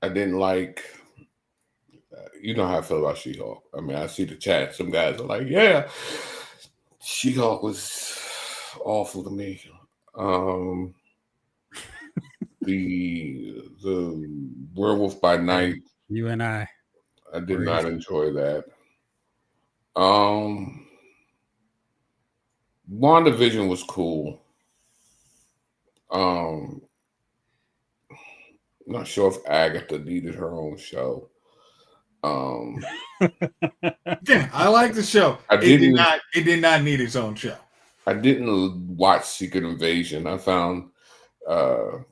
I didn't like, you know how I feel about She-Hulk. I mean, I see the chat. Some guys are like, yeah, She-Hulk was awful to me. The Werewolf by Night. You and I did not enjoy that. WandaVision was cool. Not sure if Agatha needed her own show. Yeah, I like the show. It did not need its own show. I didn't watch Secret Invasion. I found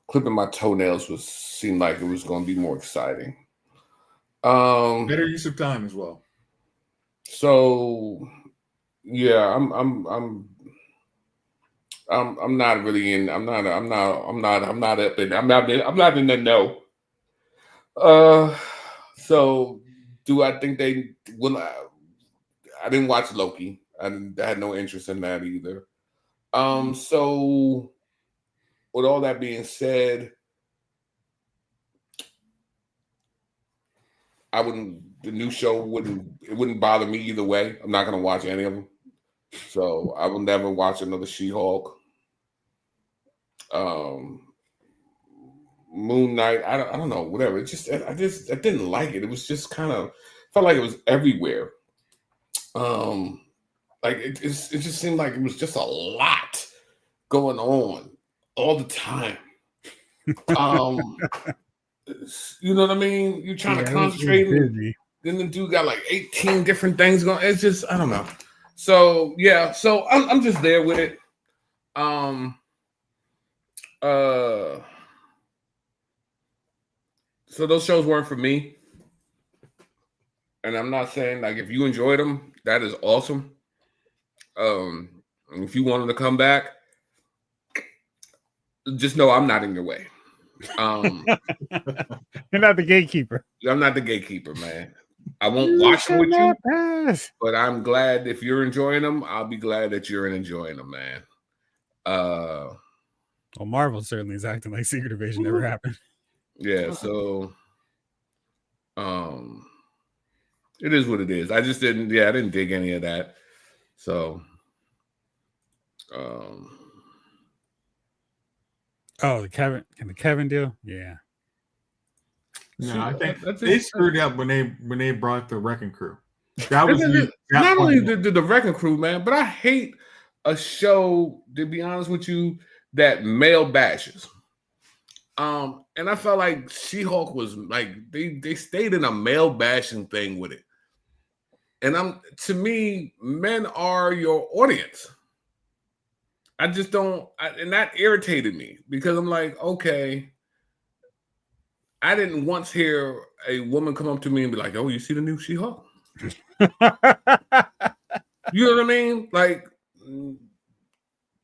clipping my toenails seemed like it was going to be more exciting. Better use of time as well. So yeah, I'm not really in. I'm not in the know. So do I think they will? I didn't watch Loki. I had no interest in that either. So with all that being said, the new show wouldn't bother me either way. I'm not gonna watch any of them. So I will never watch another She-Hulk. Moon Knight, I don't know, whatever. I didn't like it. It was just kind of felt like it was everywhere. Like it just seemed like it was just a lot going on all the time. You know what I mean? You're trying to concentrate. Then the dude got like 18 different things going. It's just, I don't know. So yeah, so I'm just there with it. So those shows weren't for me. And I'm not saying like if you enjoyed them, that is awesome. If you want them to come back, just know I'm not in your way. You're not the gatekeeper. I'm not the gatekeeper, man. I won't watch them with you, but I'm glad if you're enjoying them. I'll be glad that you're enjoying them, man. Well, Marvel certainly is acting like Secret Invasion never happened. Yeah, so It is what it is. I just didn't. Yeah, I didn't dig any of that. So, Oh, the Kevin deal. Yeah. No, I think they screwed up when they brought the Wrecking Crew. That was not only the Wrecking Crew, man, but I hate a show, to be honest with you, that male bashes. And I felt like She-Hulk was like they stayed in a male bashing thing with it. And to me, men are your audience. I just don't, and that irritated me because I'm like, okay, I didn't once hear a woman come up to me and be like, "Oh, you see the new She-Hulk?" You know what I mean? Like,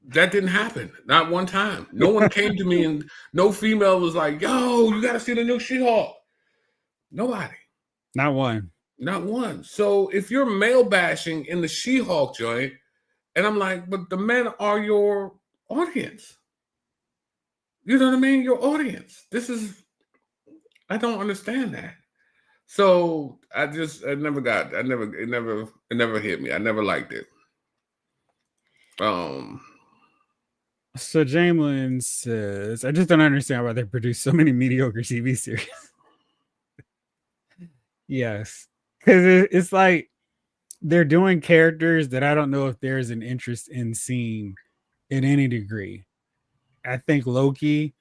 that didn't happen. Not one time. No one came to me and no female was like, "Yo, you got to see the new She-Hulk." Nobody. Not one. Not one. So if you're male bashing in the She-Hulk joint, and I'm like, but the men are your audience. You know what I mean? Your audience. I don't understand that. So it never hit me. I never liked it. So Jamelin says, I just don't understand why they produce so many mediocre TV series. Yes. Because it's like they're doing characters that I don't know if there's an interest in seeing in any degree. I think Loki,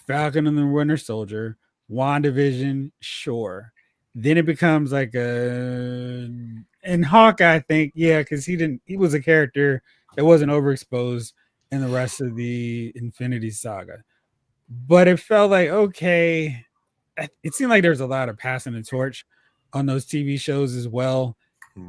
Falcon and the Winter Soldier, WandaVision, sure. Then it becomes like and Hawkeye, I think, yeah, because he was a character that wasn't overexposed in the rest of the Infinity Saga. But it felt like, okay, it seemed like there was a lot of passing the torch on those TV shows as well.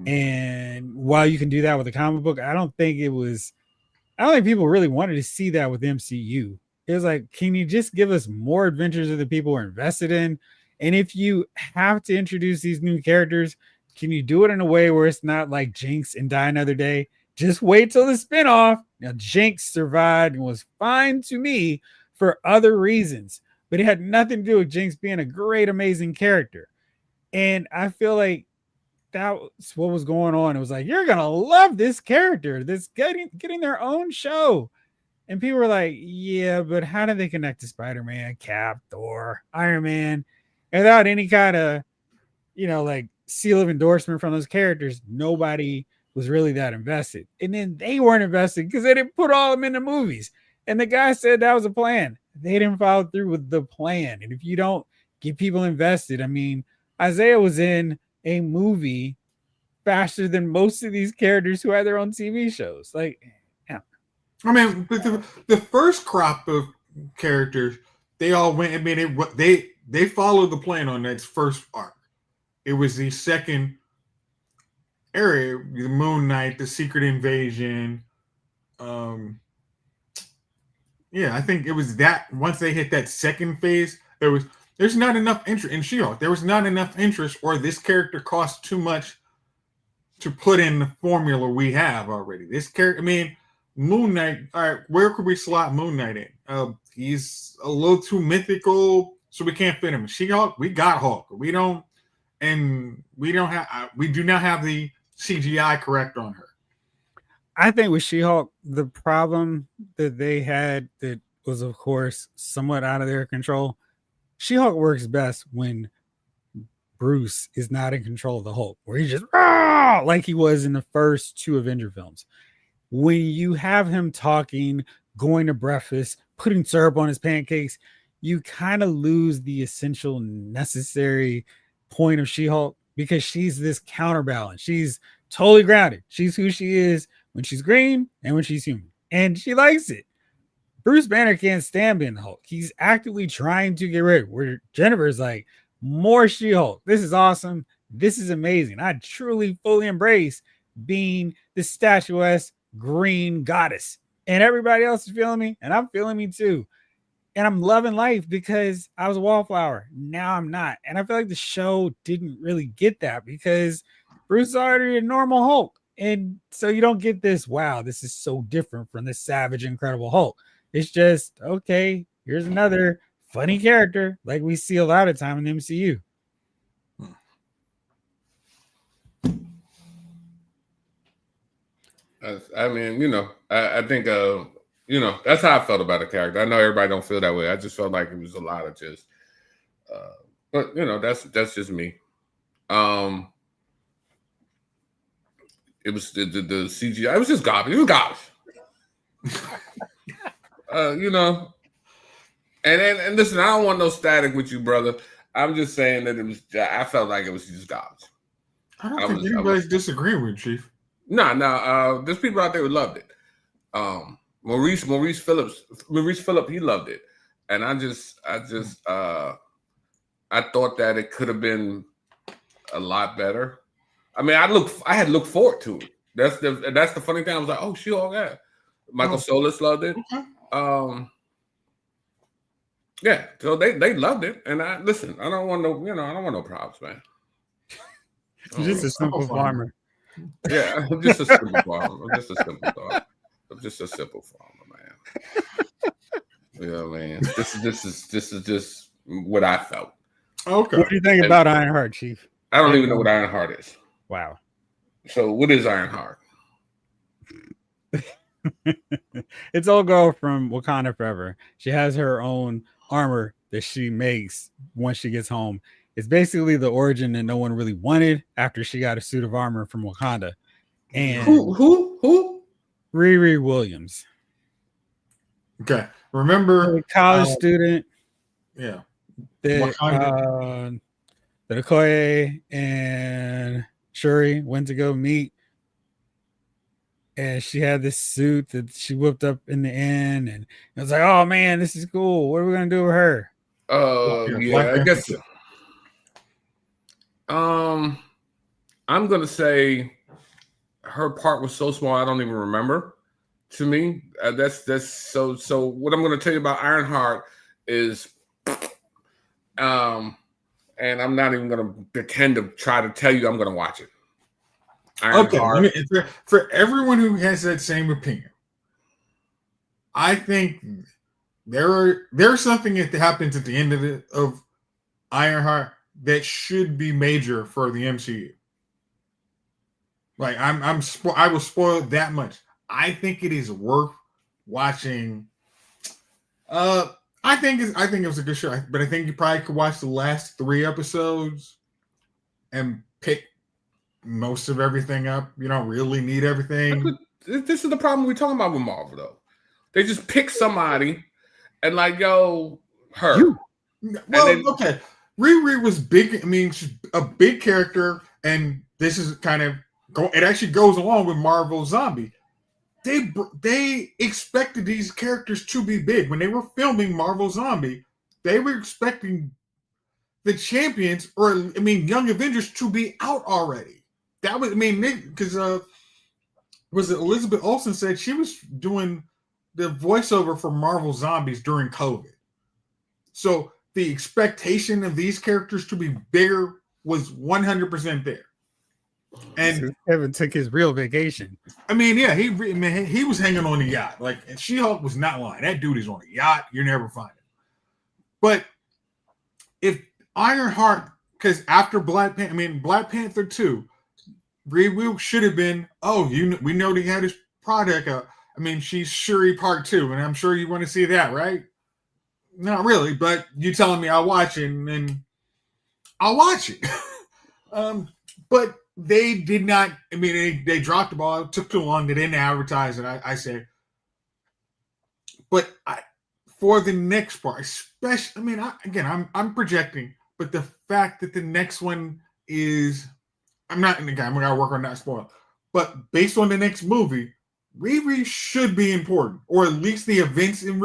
And while you can do that with a comic book, I don't think people really wanted to see that with MCU. It was like, can you just give us more adventures of the people we're invested in? And if you have to introduce these new characters, can you do it in a way where it's not like Jinx and Die Another Day? Just wait till the spinoff. Now, Jinx survived and was fine to me for other reasons, but it had nothing to do with Jinx being a great, amazing character. And I feel like that was what was going on. It was like, you're gonna love this character that's getting their own show. And people were like, yeah, but how do they connect to Spider-Man, Cap, Thor, Iron Man, without any kind of, like seal of endorsement from those characters? Nobody was really that invested. And then they weren't invested because they didn't put all of them in the movies. And the guy said that was a plan. They didn't follow through with the plan. And if you don't get people invested, I mean, Isaiah was in a movie faster than most of these characters who had their own TV shows. Like, yeah. I mean, the first crop of characters, they all went. I mean, they followed the plan on that first arc. It was the second area, the Moon Knight, the Secret Invasion. Yeah, I think it was that. Once they hit that second phase, there's not enough interest in She-Hulk. There was not enough interest, or this character cost too much to put in the formula we have already. This character, I mean, Moon Knight. All right, where could we slot Moon Knight in? He's a little too mythical, so we can't fit him. She-Hulk, we got Hulk. We do not have the CGI correct on her. I think with She-Hulk, the problem that they had that was, of course, somewhat out of their control. She-Hulk works best when Bruce is not in control of the Hulk, where he's just like he was in the first two Avenger films. When you have him talking, going to breakfast, putting syrup on his pancakes, you kind of lose the essential necessary point of She-Hulk because she's this counterbalance. She's totally grounded. She's who she is when she's green and when she's human. And she likes it. Bruce Banner can't stand being the Hulk. He's actively trying to get rid of it. Where Jennifer's like, more She-Hulk. This is awesome. This is amazing. I truly fully embrace being the statuesque green goddess. And everybody else is feeling me. And I'm feeling me too. And I'm loving life because I was a wallflower. Now I'm not. And I feel like the show didn't really get that because Bruce is already a normal Hulk. And so you don't get this, wow, this is so different from this savage, incredible Hulk. It's just, okay, here's another funny character like we see a lot of time in the MCU. I mean, I think, that's how I felt about the character. I know everybody don't feel that way. I just felt like it was a lot of just, but that's just me. It was the CGI. It was just garbage. It was garbage. And listen, I don't want no static with you, brother. I'm just saying that it was. I felt like it was just garbage. I don't think anybody's disagreeing with you, Chief. No. There's people out there who loved it. Maurice Phillips, he loved it, and I thought that it could have been a lot better. I mean, I had looked forward to it. That's the funny thing. I was like, oh, shit, all that. Michael Solis loved it. Okay. Yeah, so they loved it, and I don't want no problems, man. You're just a simple farmer. Yeah, I'm just a simple farmer. I'm just a simple farmer, man. Yeah, man. This is just what I felt. Okay. What do you think about Ironheart, Chief? I don't even know what Ironheart is. Wow. So what is Ironheart? It's old girl from Wakanda Forever. She has her own armor that she makes once she gets home. It's basically the origin that no one really wanted after she got a suit of armor from Wakanda. And who? Riri Williams. Okay. Remember a college student. Yeah. That Okoye and Shuri went to go meet. And she had this suit that she whipped up in the end, and it was like, "Oh man, this is cool. What are we gonna do with her?" I guess. I'm gonna say her part was so small I don't even remember. To me, that's so. So what I'm gonna tell you about Ironheart is, and I'm not even gonna pretend to try to tell you I'm gonna watch it. Okay, for everyone who has that same opinion, I think there's something that happens at the end of Ironheart that should be major for the MCU. Like I was spoiled that much. I think it is worth watching. I think it was a good show, but I think you probably could watch the last 3 episodes and pick most of everything up. You don't really need everything. This is the problem we're talking about with Marvel, though. They just pick somebody and like, yo, her. Okay. Riri was big. I mean, she's a big character, and this is kind of it actually goes along with Marvel Zombie. They expected these characters to be big when they were filming Marvel Zombie. They were expecting the champions, Young Avengers, to be out already. That was, because was it Elizabeth Olsen said she was doing the voiceover for Marvel Zombies during COVID. So the expectation of these characters to be bigger was 100% there. And Kevin took his real vacation. He was hanging on the yacht. Like, and She-Hulk was not lying. That dude is on a yacht. You're never find him. But if Ironheart, because after Black Panther 2, Riri should have been, we know he had his product. She's Shuri Part 2, and I'm sure you want to see that, right? Not really, but you telling me I'll watch it, and then I'll watch it. But they did not, they dropped the ball. It took too long. They didn't advertise it, I say. But for the next part, especially, I'm projecting, but the fact that the next one is, I'm going to work on that spoil. But based on the next movie, Riri should be important, or at least the events in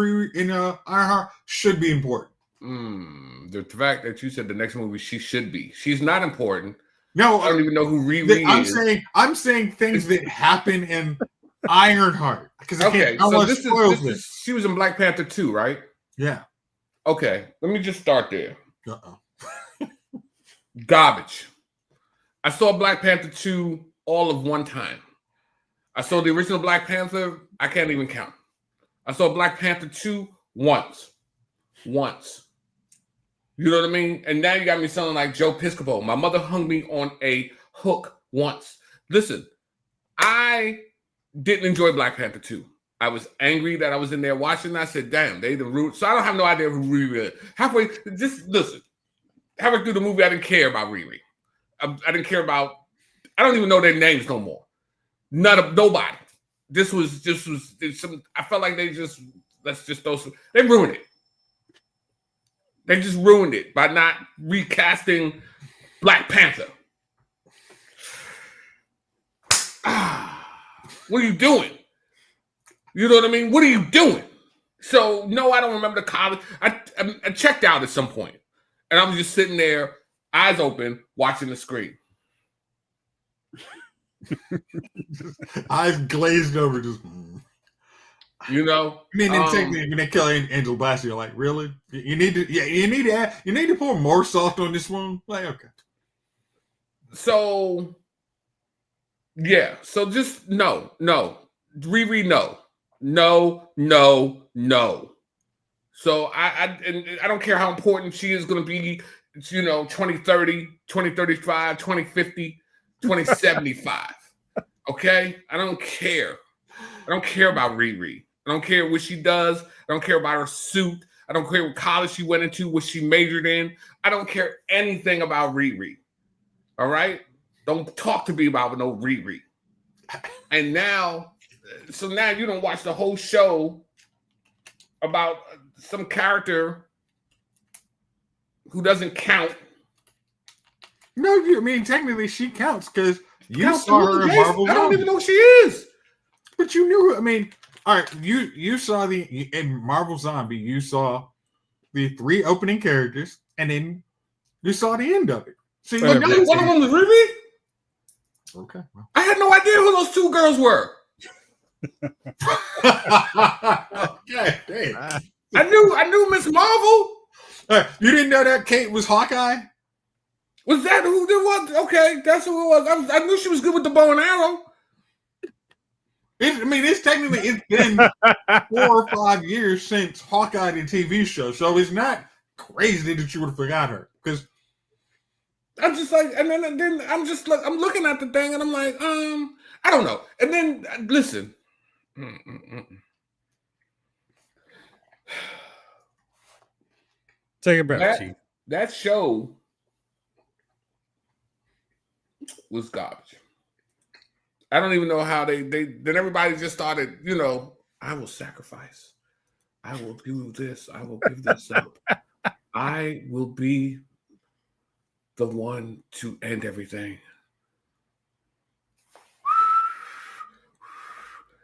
Ironheart should be important. The fact that you said the next movie she should be, she's not important. No, I don't even know who Riri is. I'm saying things that happen in Ironheart, because she was in Black Panther 2, right? Yeah. Okay, let me just start there. Garbage. I saw Black Panther 2 all of one time. I saw the original Black Panther. I can't even count. I saw Black Panther 2 once. You know what I mean? And now you got me sounding like Joe Piscopo. My mother hung me on a hook once. Listen, I didn't enjoy Black Panther 2. I was angry that I was in there watching. I said, damn, they the root. So I don't have no idea who Riri is. Halfway, just listen. Halfway through the movie, I didn't care about Riri. I didn't care about, I don't even know their names no more. Nobody. This was some, I felt like they just, they ruined it. They just ruined it by not recasting Black Panther. What are you doing? You know what I mean? What are you doing? So, no, I don't remember the college. I checked out at some point, and I was just sitting there, eyes open, watching the screen. Eyes glazed over, just. You know, I mean, technically, when they kill Angela Bassett, you're like, really? You need to pour more salt on this one. Like, okay. So, yeah. So just no. Riri, no. So I don't care how important she is going to be. 2030, 2035, 2050, 2075. Okay, I don't care. I don't care about Riri. I don't care what she does. I don't care about her suit. I don't care what college she went into, what she majored in. I don't care anything about Riri. All right? Don't talk to me about no Riri. And now you don't watch the whole show about some character who doesn't count. No, I mean, technically she counts because you saw her in Marvel Zombie. I don't even know who she is. But you knew, I mean, all right, you saw in Marvel Zombie, you saw the 3 opening characters, and then you saw the end of it. So But one of them was Riri? Okay. Well. I had no idea who those 2 girls were. Okay, damn. I knew Miss Marvel. You didn't know that Kate was Hawkeye? Was that who it was? Okay, that's who it was. I knew she was good with the bow and arrow. It's been 4 or 5 years since Hawkeye the TV show, so it's not crazy that you would have forgot her. Because I'm just like, and then I'm just like, I'm looking at the thing, and I'm like, I don't know. And then listen, take a breath, Chief. That show was garbage. I don't even know how they then everybody just started, I will sacrifice. I will do this. I will give this up. I will be the one to end everything.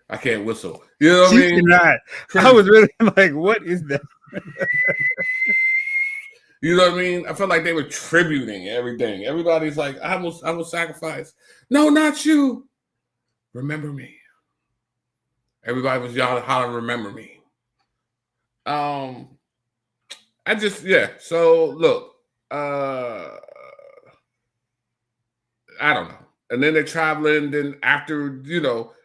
I can't whistle. You know what I mean? Not. I was really like, what is that? You know what I mean? I felt like they were tributing everything. Everybody's like, I will sacrifice. No, not you. Remember me. Everybody was hollering, remember me. So look, I don't know. And then they're traveling, then after,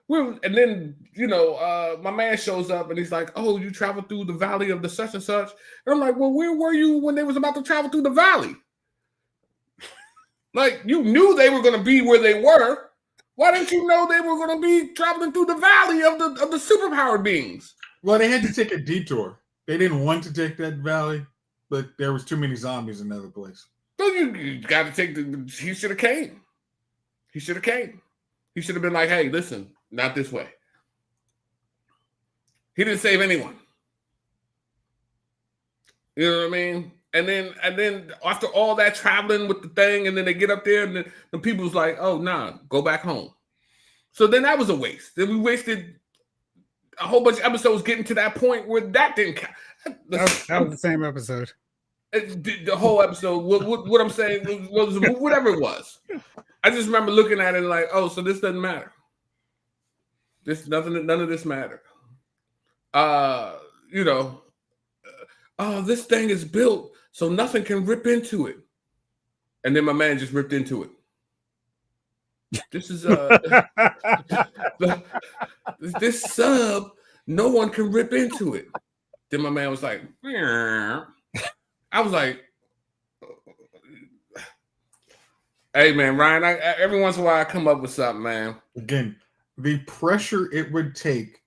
my man shows up and he's like, oh, you traveled through the valley of the such and such. And I'm like, well, where were you when they was about to travel through the valley? Like, you knew they were going to be where they were. Why didn't you know they were going to be traveling through the valley of the superpowered beings? Well, they had to take a detour. They didn't want to take that valley, but there was too many zombies in another place. So you got to take he should have came. He should have came. He should have been like, hey, listen, not this way. He didn't save anyone. You know what I mean? And then after all that traveling with the thing, and then they get up there, and the people's like, oh, nah, go back home. So then that was a waste. Then we wasted a whole bunch of episodes getting to that point where that didn't count. That was the same episode. The whole episode, what I'm saying, was whatever it was. I just remember looking at it and like, oh, so this doesn't matter. None of this mattered. This thing is built so nothing can rip into it. And then my man just ripped into it. This is this sub, no one can rip into it. Then my man was like, I was like, hey man, Ryan, every once in a while I come up with something, man. Again, the pressure it would take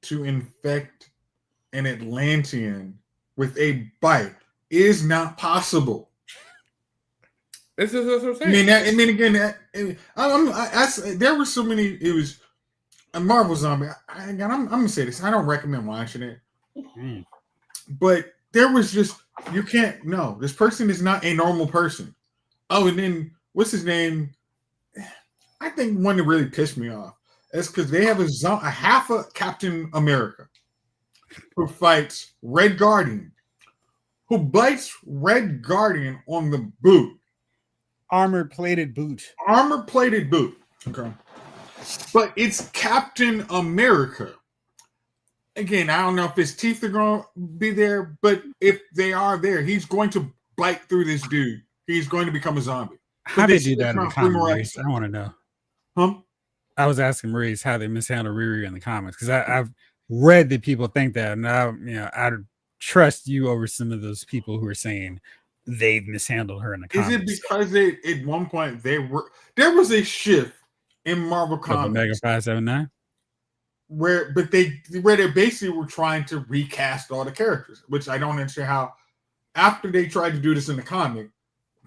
to infect an Atlantean with a bite is not possible. This is what I'm saying. There were so many. It was a Marvel Zombie. I'm gonna say this. I don't recommend watching it, but there was just you can't. No, this person is not a normal person. Oh, and then what's his name? I think one that really pissed me off is because they have a half a Captain America who fights Red Guardian, who bites Red Guardian on the boot. Armor-plated boot. Armor-plated boot. Okay. But it's Captain America. Again, I don't know if his teeth are going to be there, but if they are there, he's going to bite through this dude. He's going to become a zombie. How they do that in the comics? I want to know. I was asking Maurice how they mishandle Riri in the comics because I've read that people think that, and I trust you over some of those people who are saying they've mishandled her in the comics. Is it because at one point there was a shift in Marvel Comics, Omega 579, where they basically were trying to recast all the characters, which I don't understand how. After they tried to do this in the comic,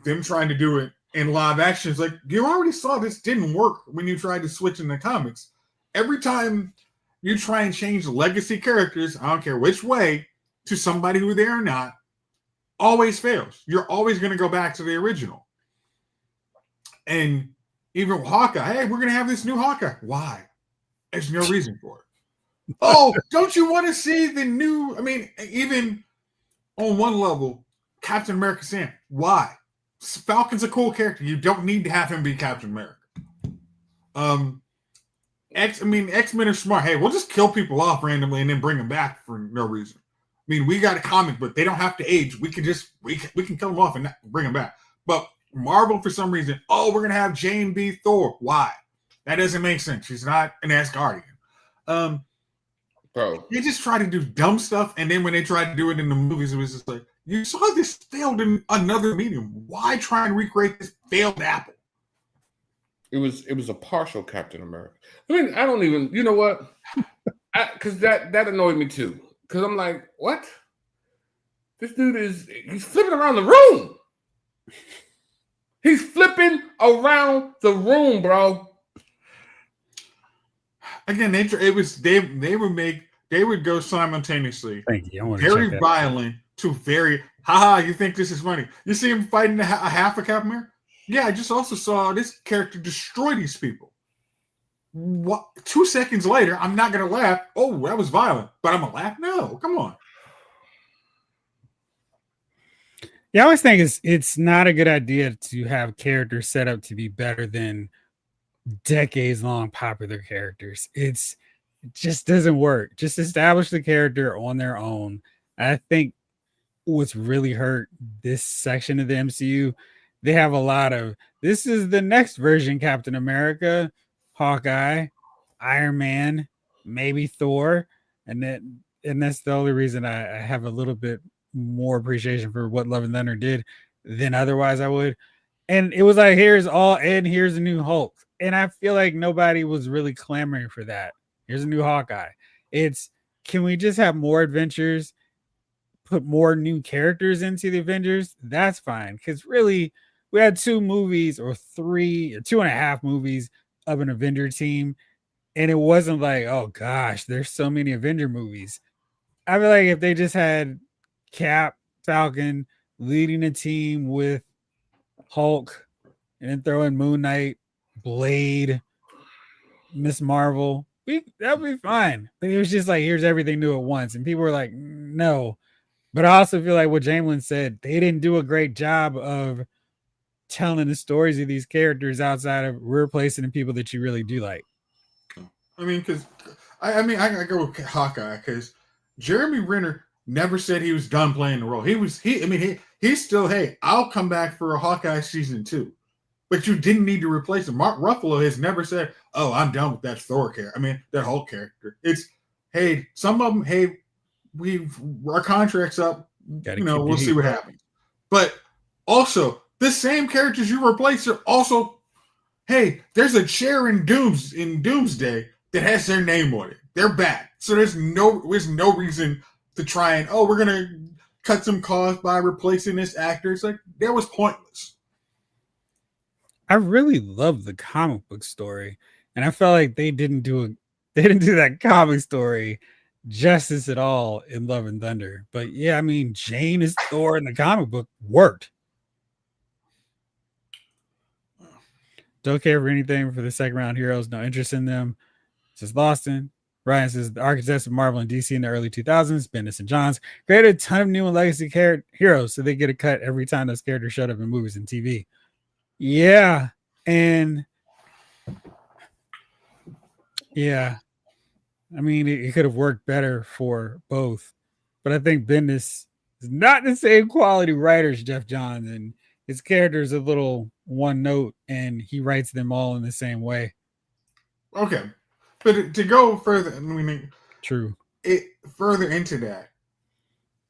them trying to do it in live action is like, you already saw this didn't work when you tried to switch in the comics. Every time you try and change legacy characters, I don't care which way, to somebody who they are not, always fails. You're always going to go back to the original. And even Hawkeye, hey, we're going to have this new Hawkeye. Why? There's no reason for it. Oh, don't you want to see the new? I mean, even on one level, Captain America Sam. Why? Falcon's a cool character. You don't need to have him be Captain America. X-Men are smart. Hey, we'll just kill people off randomly and then bring them back for no reason. I mean, we got a comic book. They don't have to age. We can kill them off and bring them back. But Marvel, for some reason, we're going to have Jane be Thor. Why? That doesn't make sense. She's not an Asgardian. Bro. They just try to do dumb stuff. And then when they tried to do it in the movies, it was just like, you saw this failed in another medium. Why try and recreate this failed apple? It was a partial Captain America. I mean, I don't even, you know what? Because that annoyed me too. Because I'm like, what? This dude he's flipping around the room. He's flipping around the room, bro. Again, they would go simultaneously. Thank you. Very violent to very, you think this is funny. You see him fighting a half a Captain America? Yeah, I just also saw this character destroy these people. What? 2 seconds later, I'm not going to laugh. Oh, that was violent. But I'm going to laugh? No, come on. Yeah, I always think it's not a good idea to have characters set up to be better than decades-long popular characters. It just doesn't work. Just establish the character on their own. I think what's really hurt this section of the MCU, they have a lot of, this is the next version Captain America, Hawkeye, Iron Man, maybe Thor, and that's the only reason I have a little bit more appreciation for what Love and Thunder did than otherwise I would. And it was like, here's a new Hulk. And I feel like nobody was really clamoring for that. Here's a new Hawkeye. Can we just have more adventures, put more new characters into the Avengers? That's fine. Because really, we had 2 movies or 2.5 movies of an Avenger team. And it wasn't like, oh gosh, there's so many Avenger movies. I feel like if they just had Cap, Falcon leading a team with Hulk and then throw in Moon Knight, Blade, Miss Marvel, that'd be fine. But it was just like, here's everything new at once. And people were like, no. But I also feel like what Jamelin said, they didn't do a great job of telling the stories of these characters outside of replacing the people that you really do like. I mean, because I go with Hawkeye because Jeremy Renner never said he was done playing the role. He's still, hey, I'll come back for a Hawkeye season 2. But you didn't need to replace him. Mark Ruffalo has never said, oh, I'm done with that Thor character. That Hulk character. It's, hey, some of them, hey, our contract's up. We'll see what happens. But also, the same characters you replace are also, hey, there's a chair in Doomsday that has their name on it. They're back. So there's no reason to try and, we're going to cut some costs by replacing this actor. It's like, that was pointless. I really love the comic book story, and I felt like they didn't do that comic story justice at all in Love and Thunder. But yeah, I mean, Jane as Thor in the comic book worked. Don't care for anything for the second round heroes. No interest in them. Says Lawson. Ryan says the architects of Marvel and DC in the early 2000s, Bendis and Johns, created a ton of new and legacy heroes, so they get a cut every time those characters showed up in movies and TV. Yeah, and yeah, I mean, it could have worked better for both, but I think Bendis is not the same quality writer as Jeff Johns, and his character's a little one note, and he writes them all in the same way. Okay. But to go further, I mean, true. Further into that,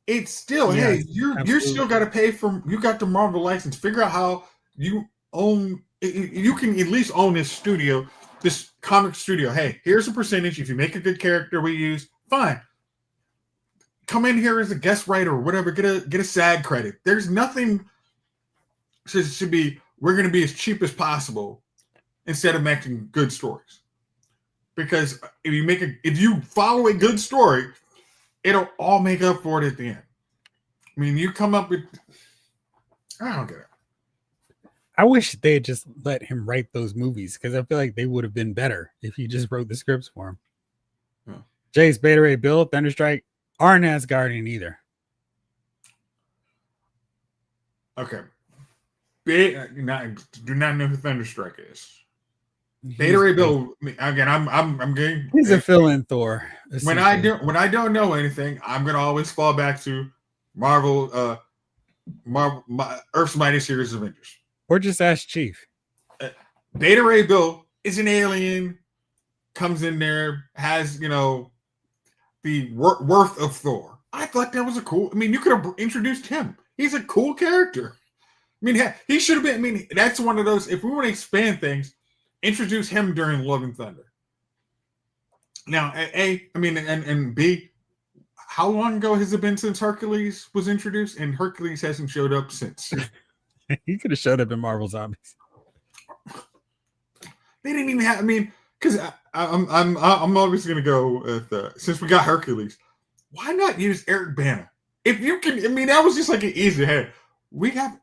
it's still, hey, you're still got to pay for. You got the Marvel license. Figure out how you own. You can at least own this studio, this comic studio. Hey, here's a percentage. If you make a good character, we use fine. Come in here as a guest writer or whatever. Get a SAG credit. There's nothing. Should be. We're going to be as cheap as possible instead of making good stories. Because if you follow a good story, it'll all make up for it at the end. I mean, you come up with, I don't get it. I wish they had just let him write those movies, because I feel like they would have been better if he just wrote the scripts for him. Yeah. Jace, Beta Ray Bill, Thunderstrike aren't Asgardian either. Okay. Do not know who Thunderstrike is. Beta Ray Bill, again, I'm getting. He's a fill-in Thor. When I don't know anything, I'm gonna always fall back to Marvel, Earth's Mightiest Heroes Avengers. Or just ask Chief. Beta Ray Bill is an alien, comes in there, has the worth of Thor. I thought that was a cool. I mean, you could have introduced him. He's a cool character. I mean, he should have been. I mean, that's one of those. If we want to expand things, introduce him during Love and Thunder. Now, and B, how long ago has it been since Hercules was introduced? And Hercules hasn't showed up since. He could have showed up in Marvel Zombies. They didn't even have. I mean, because I'm always going to go with since we got Hercules, why not use Eric Bana? If you can, I mean, that was just like an easy. Hey, we have.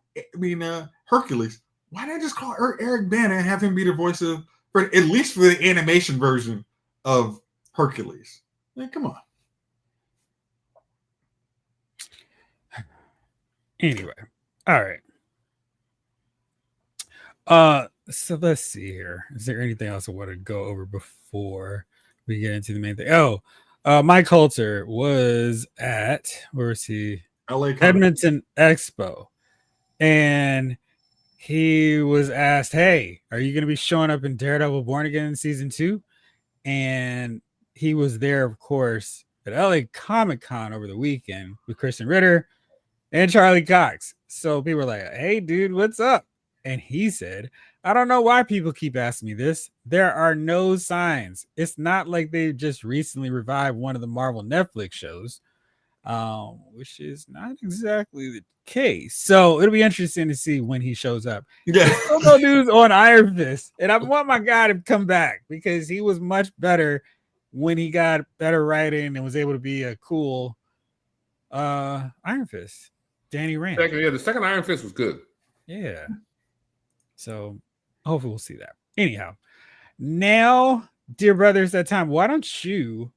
Hercules. Why not just call Eric Bana and have him be the voice of, at least for the animation version of Hercules? Like, come on. Anyway, all right. So let's see here. Is there anything else I want to go over before we get into the main thing? Mike Holzer was at, where was he? LA Edmonton Expo, and he was asked, hey, are you going to be showing up in Daredevil Born Again in season 2? And he was there, of course, at LA Comic Con over the weekend with Kristen Ritter and Charlie Cox. So people were like, hey, dude, what's up? And he said, I don't know why people keep asking me this. There are no signs. It's not like they just recently revived one of the Marvel Netflix shows, which is not exactly the case. So it'll be interesting to see when he shows up. Yeah. Still no news on Iron Fist. And I want my guy to come back because he was much better when he got better writing and was able to be a cool Iron Fist. Danny Rand. The second Iron Fist was good. Yeah. So hopefully we'll see that. Anyhow, now, dear brothers, that time, why don't you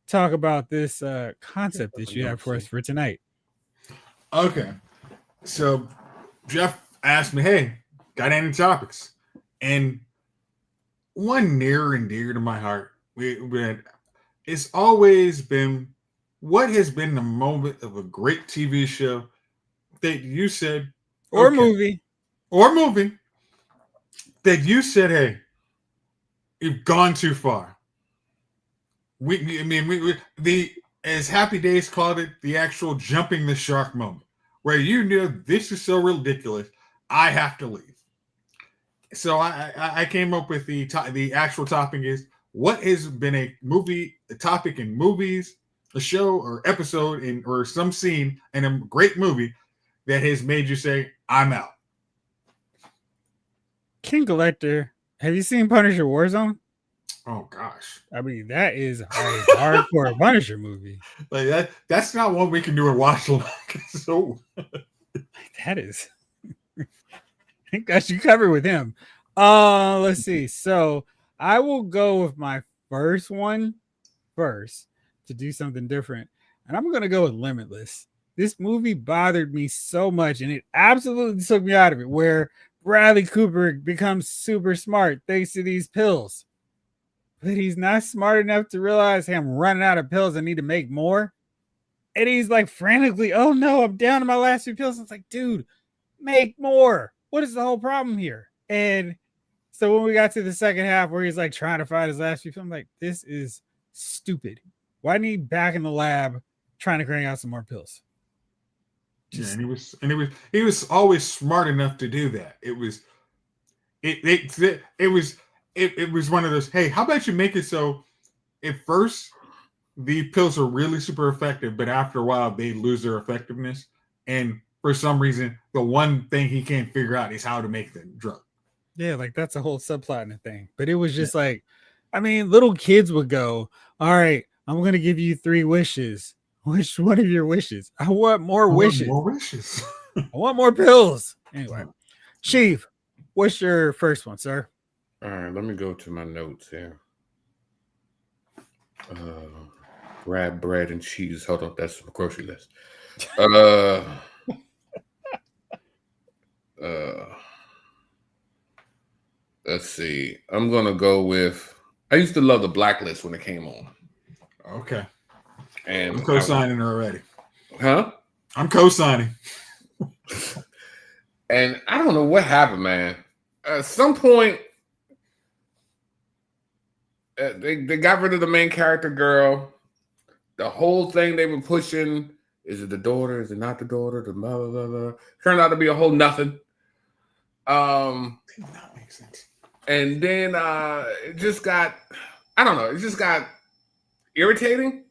talk about this concept that you have for us for tonight? Okay. So Jeff asked me, hey, got any topics? And one near and dear to my heart, it's always been, what has been the moment of a great TV show that you said, or movie, that you said, hey, you've gone too far. As Happy Days called it, the actual jumping the shark moment, where you knew this is so ridiculous, I have to leave. So I came up with the actual topic is, what has been a topic in movies, a show or episode or some scene in a great movie that has made you say, I'm out? King Collector. Have you seen Punisher Warzone? Oh gosh. I mean, that is a hardcore Punisher movie. Like that's not one we can do and watch along. So that is I think I should cover with him. Let's see. So I will go with my first one first to do something different. And I'm gonna go with Limitless. This movie bothered me so much, and it absolutely took me out of it, where Bradley Cooper becomes super smart thanks to these pills. But he's not smart enough to realize, hey, I'm running out of pills. I need to make more. And he's like frantically, oh no, I'm down to my last 2 pills. It's like, dude, make more. What is the whole problem here? And so when we got to the second half where he's like trying to find his last few pills, I'm like, this is stupid. Why didn't he back in the lab trying to crank out some more pills? Just, yeah, and he was always smart enough to do that. It was one of those, hey, how about you make it so at first the pills are really super effective, but after a while they lose their effectiveness. And for some reason, the one thing he can't figure out is how to make the drug. Yeah, like that's a whole subplot in the thing. But it was just like, I mean, little kids would go, all right, I'm going to give you 3 wishes. Which one of your wishes? I want more wishes. More wishes. I want more pills. Anyway, Chief, what's your first one, sir? All right, let me go to my notes here. Grab bread and cheese. Hold on, that's my grocery list. Let's see. I'm gonna go with. I used to love The Blacklist when it came on. Okay. And I'm co-signing already. Huh? I'm co-signing. And I don't know what happened, man. At some point, they got rid of the main character girl. The whole thing they were pushing, is it the daughter? Is it not the daughter? The blah, blah, blah, blah. Turned out to be a whole nothing. Did not make sense. And then it just got, I don't know, it just got irritating.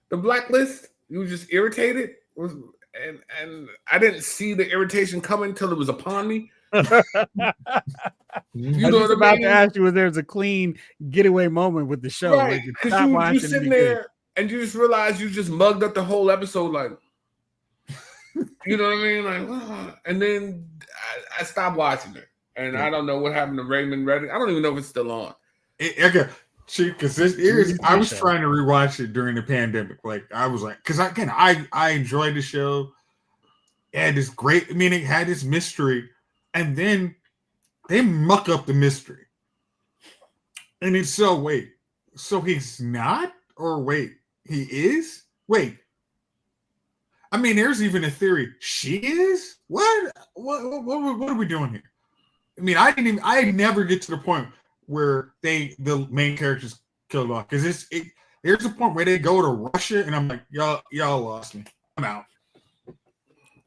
The Blacklist, you were just irritated. And I didn't see the irritation coming until it was upon me. You know what I'm about to ask you, was there's a clean getaway moment with the show? Right, because you sitting there and you just realize you just mugged up the whole episode, like, you know what I mean? Like, and then I stopped watching it. And I don't know what happened to Raymond Redding. I don't even know if it's still on. Okay. Because I was trying to rewatch it during the pandemic. Like I was like, because I enjoyed the show. It had this great, I mean, it had this mystery, and then they muck up the mystery. And it's so he's not, or wait, he is? Wait. I mean, there's even a theory. She is? What are we doing here? I mean, I never get to the point where the main characters killed off, because there's a point where they go to Russia and I'm like, y'all lost me. I'm out.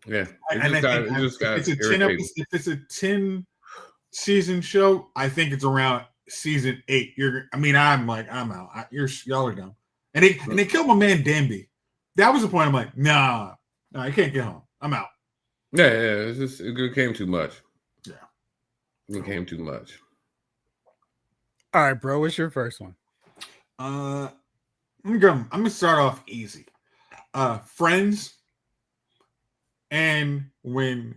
Yeah, if it's a 10 season show, I think it's around season 8. I'm like, I'm out. Y'all are dumb. And they killed my man Danby. That was the point. I'm like, nah, I can't get home. I'm out. Yeah, it came too much. Yeah, it came too much. All right, bro. What's your first one? I'm gonna start off easy. Friends, and when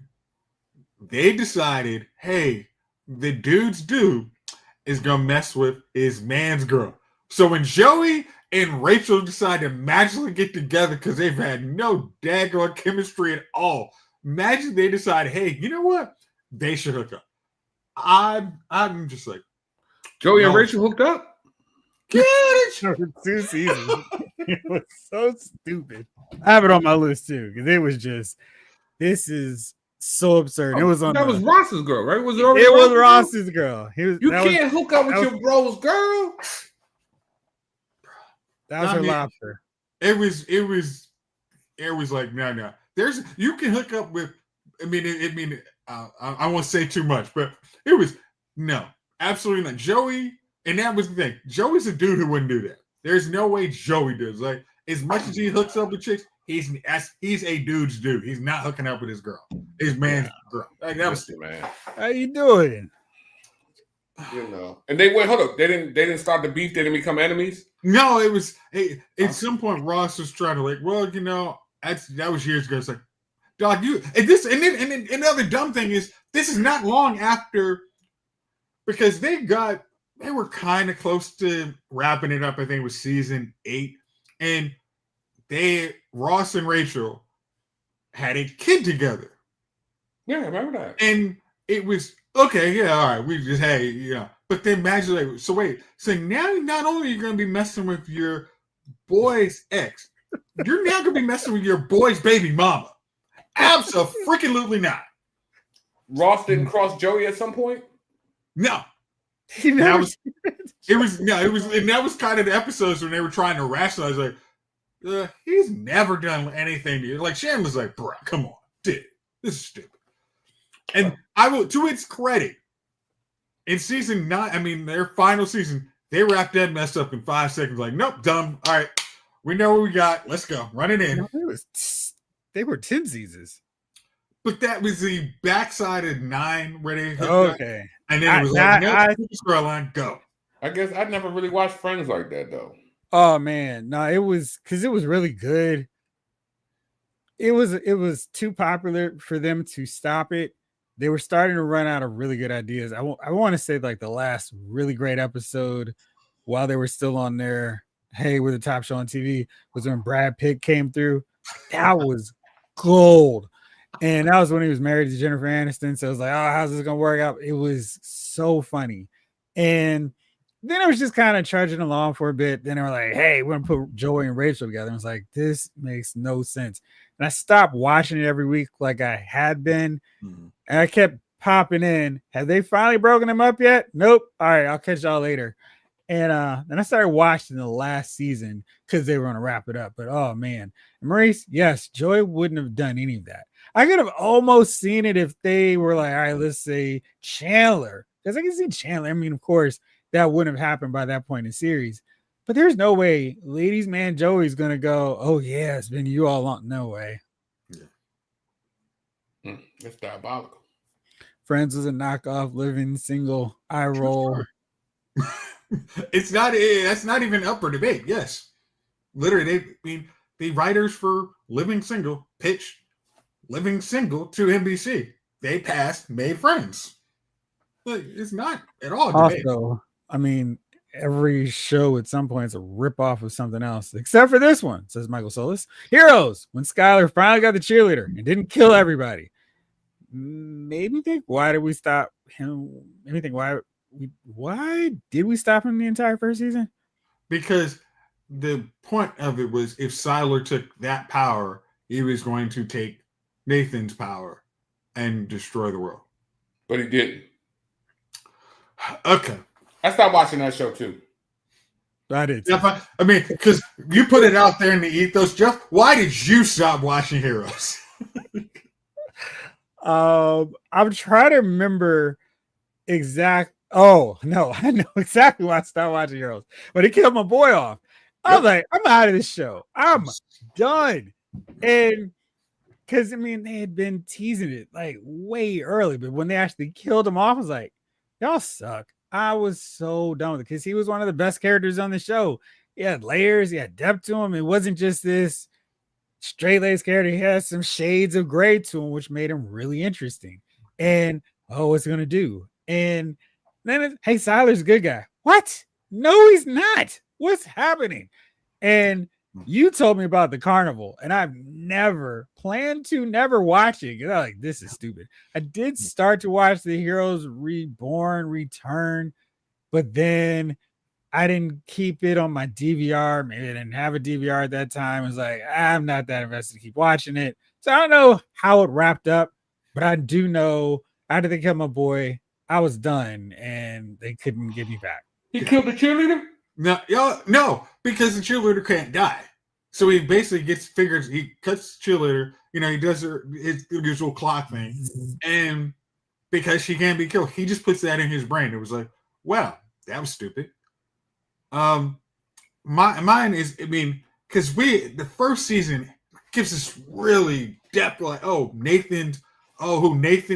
they decided, hey, the dude's dude is gonna mess with his man's girl. So when Joey and Rachel decide to magically get together because they've had no daggone chemistry at all, imagine they decide, hey, you know what? They should hook up. I'm just like, Joey and Rachel hooked up? Get it! For 2 seasons. It was so stupid. I have it on my list too, because it was just, this is so absurd. It was on that was Ross's girl, right? Was it was Ross's girl. You can't hook up with your bro's girl. That was her lobster. It was like, no. You can hook up with, I won't say too much, but it was no, absolutely not. Joey And that was the thing. Joey's a dude who wouldn't do that. There's no way Joey does. Like, as much as he hooks up with chicks, he's a dude's dude. He's not hooking up with his girl. His man's girl. Like, that was man. How you doing? You know. And they went, hold up. They didn't start the beef, they didn't become enemies. No, it was at some point Ross was trying to like, well, you know, that was years ago. It's like, dog, you and then another dumb thing is this is not long after, because they were kind of close to wrapping it up. I think it was season 8, and Ross and Rachel had a kid together. Yeah, I remember that. And it was okay, yeah, all right. We just but then magically, so wait, so now not only are you going to be messing with your boy's ex, you're now going to be messing with your boy's baby mama. Absolutely not. Ross didn't cross Joey at some point. No, And that was kind of the episodes when they were trying to rationalize, like, he's never done anything to you. Like Shannon was like, bro, come on, dude, this is stupid. And I will, to its credit, in season 9, I mean their final season, they wrapped that mess up in 5 seconds. Like, nope, dumb. All right, we know what we got. Let's go, run it in. They were tinsies. But that was the backside of 9 where they hit Okay. and then it was storyline, go. I guess I never really watched Friends like that though. Oh man, no, it was because it was really good. It was too popular for them to stop it. They were starting to run out of really good ideas. I want to say like the last really great episode while they were still on their hey, we're the top show on TV was when Brad Pitt came through. That was gold. And that was when he was married to Jennifer Aniston. So it was like, oh, how's this gonna work out? It was so funny. And then it was just kind of trudging along for a bit. Then they were like, hey, we're gonna put Joey and Rachel together. And I was like, this makes no sense. And I stopped watching it every week like I had been. Mm-hmm. And I kept popping in. Have they finally broken them up yet? Nope. All right, I'll catch y'all later. And then I started watching the last season because they were going to wrap it up. But oh man, Maurice, yes, Joey wouldn't have done any of that. I could have almost seen it if they were like, all right, let's say Chandler, because I can see Chandler. I mean, of course, that wouldn't have happened by that point in the series. But there's no way ladies' man Joey's going to go, oh yeah, it's been you all along. No way. That's diabolical. Friends was a knockoff, living single, eye roll. It's not. That's not even up for debate. Yes, literally, the writers for Living Single pitched Living Single to NBC. They passed, made Friends. Like, it's not at all debate. Also, I mean, every show at some point is a ripoff of something else, except for this one, says Michael Solis. Heroes, when Skylar finally got the cheerleader and didn't kill everybody. Maybe think, why did we stop him? Maybe think, why did we stop him the entire first season? Because the point of it was if Siler took that power, he was going to take Nathan's power and destroy the world. But he didn't. Okay. I stopped watching that show too. I did. I mean, because you put it out there in the ethos, Jeff. Why did you stop watching Heroes? I'm trying to remember exact. Oh no, I know exactly why I stopped watching Heroes. But it killed my boy off. I was like, I'm out of this show. I'm done. And because I mean, they had been teasing it like way early, but when they actually killed him off, I was like, y'all suck. I was so done with it because he was one of the best characters on the show. He had layers, he had depth to him. It wasn't just this straight-laced character. He had some shades of gray to him, which made him really interesting. And what's he gonna do? And then hey, Siler's a good guy. What? No, he's not. What's happening? And you told me about the carnival, and I've never planned to watch it because I'm like, this is stupid. I did start to watch the Heroes Reborn Return, but then I didn't keep it on my DVR. Maybe I didn't have a DVR at that time. I was like, I'm not that invested to keep watching it. So I don't know how it wrapped up, but I do know after they killed my boy, I was done, and they couldn't get me back. He killed the cheerleader? No, because the cheerleader can't die. So he basically he cuts the cheerleader, he does his usual clock thing. And because she can't be killed, he just puts that in his brain. It was like, well, that was stupid. Mine is, I mean, because the first season gives us really depth, like, who Nathan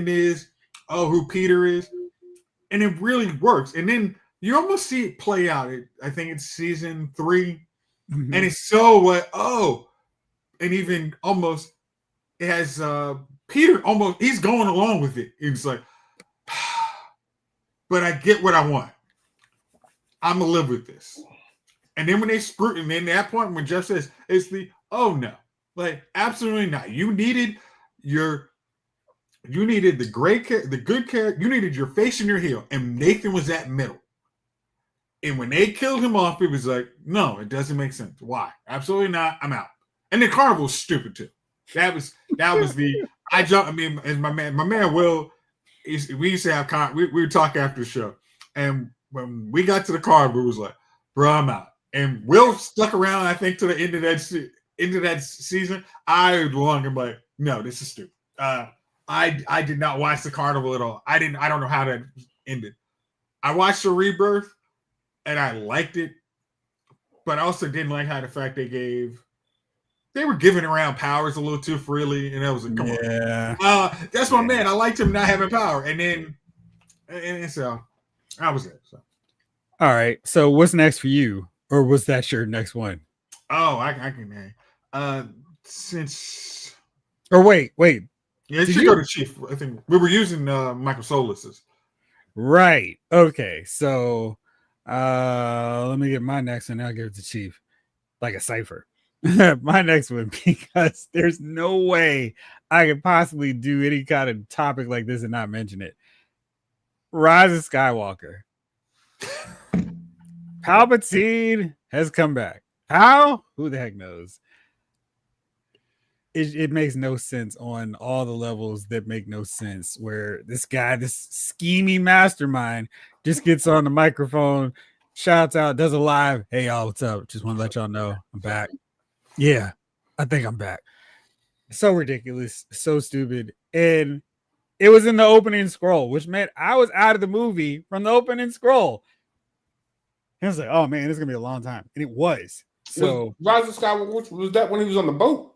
is, who Peter is, and it really works. And then you almost see it play out. I think it's season 3, and it's so like, and even almost it has Peter almost, he's going along with it. He's like, but I get what I want. I'm gonna live with this. And then when they screw, and then that point when Jeff says it's the no, like absolutely not. You needed the great character, the good character. You needed your face and your heel, and Nathan was that middle. And when they killed him off, it was like, no, it doesn't make sense. Why? Absolutely not. I'm out. And the carnival's stupid too. That was the I jump. I mean, as my man Will, we used to have we would talk after the show, and when we got to the carnival, it was like, bro, I'm out. And Will stuck around, I think, to the end of that season. I long I'm like, no, this is stupid. I did not watch the carnival at all. I don't know how that ended. I watched the rebirth and I liked it, but I also didn't like how the fact they were giving around powers a little too freely, and I was like, come on. That's my man. I liked him not having power. And so I was there. So all right. So what's next for you? Or was that your next one? Oh, I can since or wait. Yeah, it should go to Chief. I think we were using Michael Solis's. Right. Okay. So let me get my next one. I'll give it to Chief. Like a cipher. My next one, because there's no way I could possibly do any kind of topic like this and not mention it. Rise of Skywalker. Palpatine has come back. How? Who the heck knows? It makes no sense on all the levels that make no sense, where this guy, this scheming mastermind, just gets on the microphone, shouts out, does a live, hey y'all, what's up? Just want to let y'all know I'm back. Yeah, I think I'm back. So ridiculous, so stupid. And it was in the opening scroll, which meant I was out of the movie from the opening scroll. I was like, oh man, it's gonna be a long time. And it was. So Rise of Skywalker, was that when he was on the boat?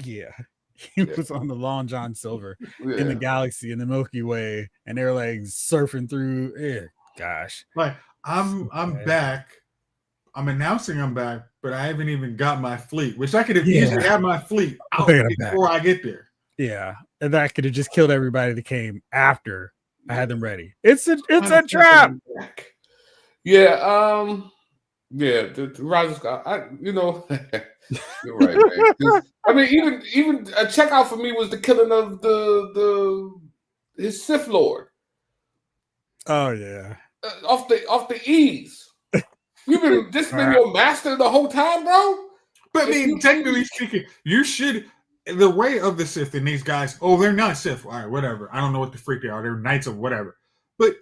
Yeah. He was on the Long John Silver in the galaxy, in the Milky Way, and they're like surfing through. Gosh. Like, I'm back. I'm announcing I'm back, but I haven't even got my fleet, which I could have easily had my fleet out before I get there. Yeah. And that could have just killed everybody that came after I had them ready. It's a trap. Yeah, the Rise of Skywalker. You're right, man. I mean, even a checkout for me was the killing of his Sith Lord. Oh yeah, off the ease. You've been your master the whole time, bro. But I mean, technically speaking, you should. The way of the Sith and these guys, they're not Sith. All right, whatever. I don't know what the freak they are. They're knights of whatever. But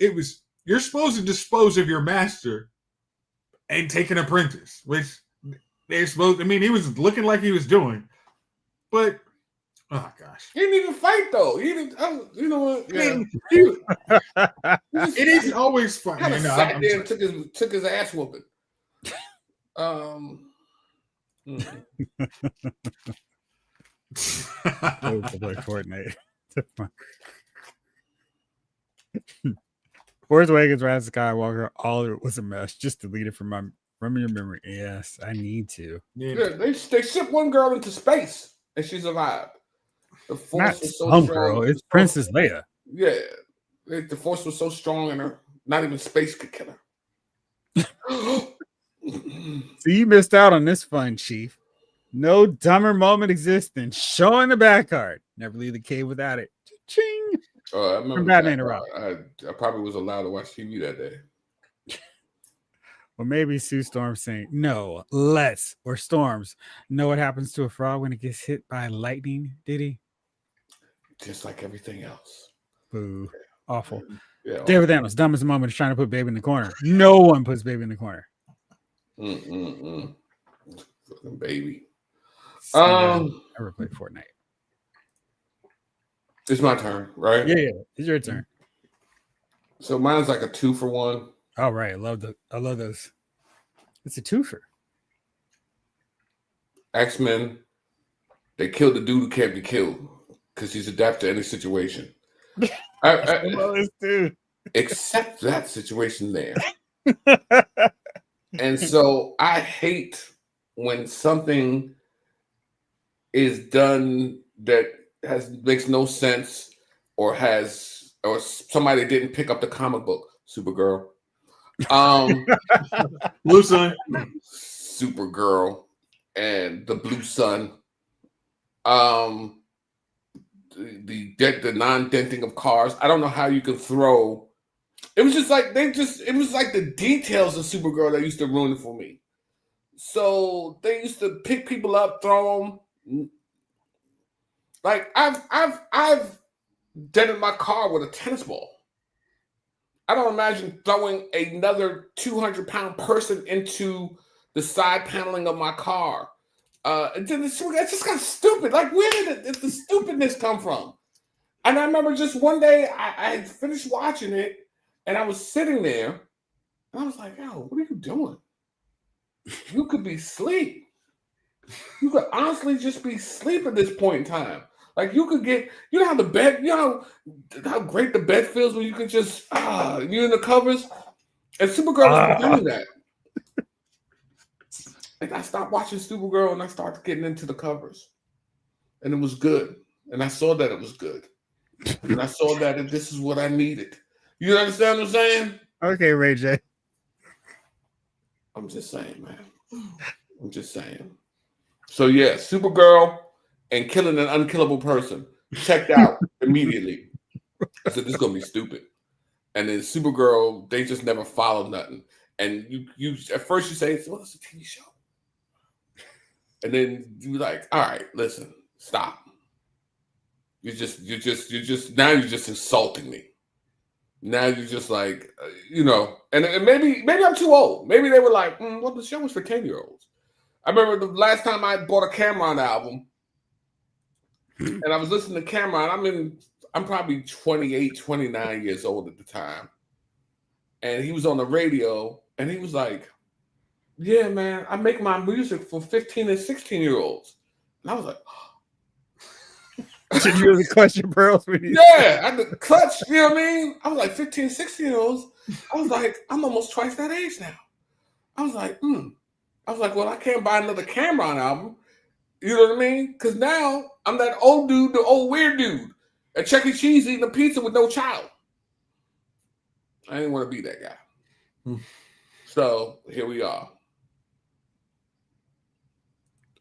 you're supposed to dispose of your master and take an apprentice, which they're supposed. I mean, he was looking like he was doing, but oh gosh, he didn't even fight though. He didn't. You know what? Yeah. I mean, it isn't always fun. Kind of sat there and took his ass whooping. Play Fortnite. Force Awakens, Rise of Skywalker, all of it was a mess. Just delete it from your memory. Yes, I need to. Yeah, they shipped one girl into space and she survived. The Force was so strong. Girl, it's Princess Leia. Yeah, the Force was so strong, and not even space could kill her. So you missed out on this fun, Chief. No dumber moment exists than showing the back card. Never leave the cave without it. Ching. I remember from Batman to Robin. I probably was allowed to watch TV that day. Or maybe Sue Storm saying, no, let's, or Storms, know what happens to a frog when it gets hit by lightning, did he? Just like everything else. Boo. Awful. Yeah, David Thanos, dumbest moment is trying to put baby in the corner. No one puts baby in the corner. Fucking baby. Ever played Fortnite? It's my turn, right? Yeah, it's your turn. So mine's like a 2-for-1. Oh right, I love those. It's a twofer. X-Men, they killed the dude who can't be killed because he's adapted to any situation. I love this dude. Except that situation there. And so I hate when something is done that makes no sense or somebody didn't pick up the comic book. Supergirl. Blue Sun. Supergirl and the Blue Sun. The non-denting of cars. I don't know how you can throw. It was just like it was like the details of Supergirl that used to ruin it for me. So they used to pick people up, throw them. Like I've dented my car with a tennis ball. I don't imagine throwing another 200-pound person into the side paneling of my car. It just got stupid. Like, where did the stupidness come from? And I remember just one day I finished watching it and I was sitting there and I was like, yo, what are you doing? You could be asleep. You could honestly just be asleep at this point in time. Like you could get, you know how the bed, you know how great the bed feels when you could just, you in the covers. And Supergirl was doing that. Like I stopped watching Supergirl and I started getting into the covers. And it was good. And I saw that it was good. And I saw that this is what I needed. You understand what I'm saying? Okay, Ray J. I'm just saying, man. I'm just saying. So yeah, Supergirl and killing an unkillable person. Checked out immediately. I said, this is gonna be stupid. And then Supergirl, they just never followed nothing. And you at first you say, well, it's a TV show. And then you're like, all right, listen, stop. You're just now you're just insulting me. Now you're just like, and maybe I'm too old. Maybe they were like, well, the show was for 10-year-olds. I remember the last time I bought a Cameron album and I was listening to Cameron. I'm probably 28, 29 years old at the time. And he was on the radio and he was like, yeah, man, I make my music for 15 and 16-year-olds. And I was like, Did you really clutch your pearls when you? Yeah, I could clutch, you know what I mean? I was like 15, 16-year-olds. I was like, I'm almost twice that age now. I was like, I was like, well, I can't buy another Cameron album. You know what I mean? Because now I'm that old dude, the old weird dude at Chuck E. Cheese eating a pizza with no child. I didn't want to be that guy. So here we are.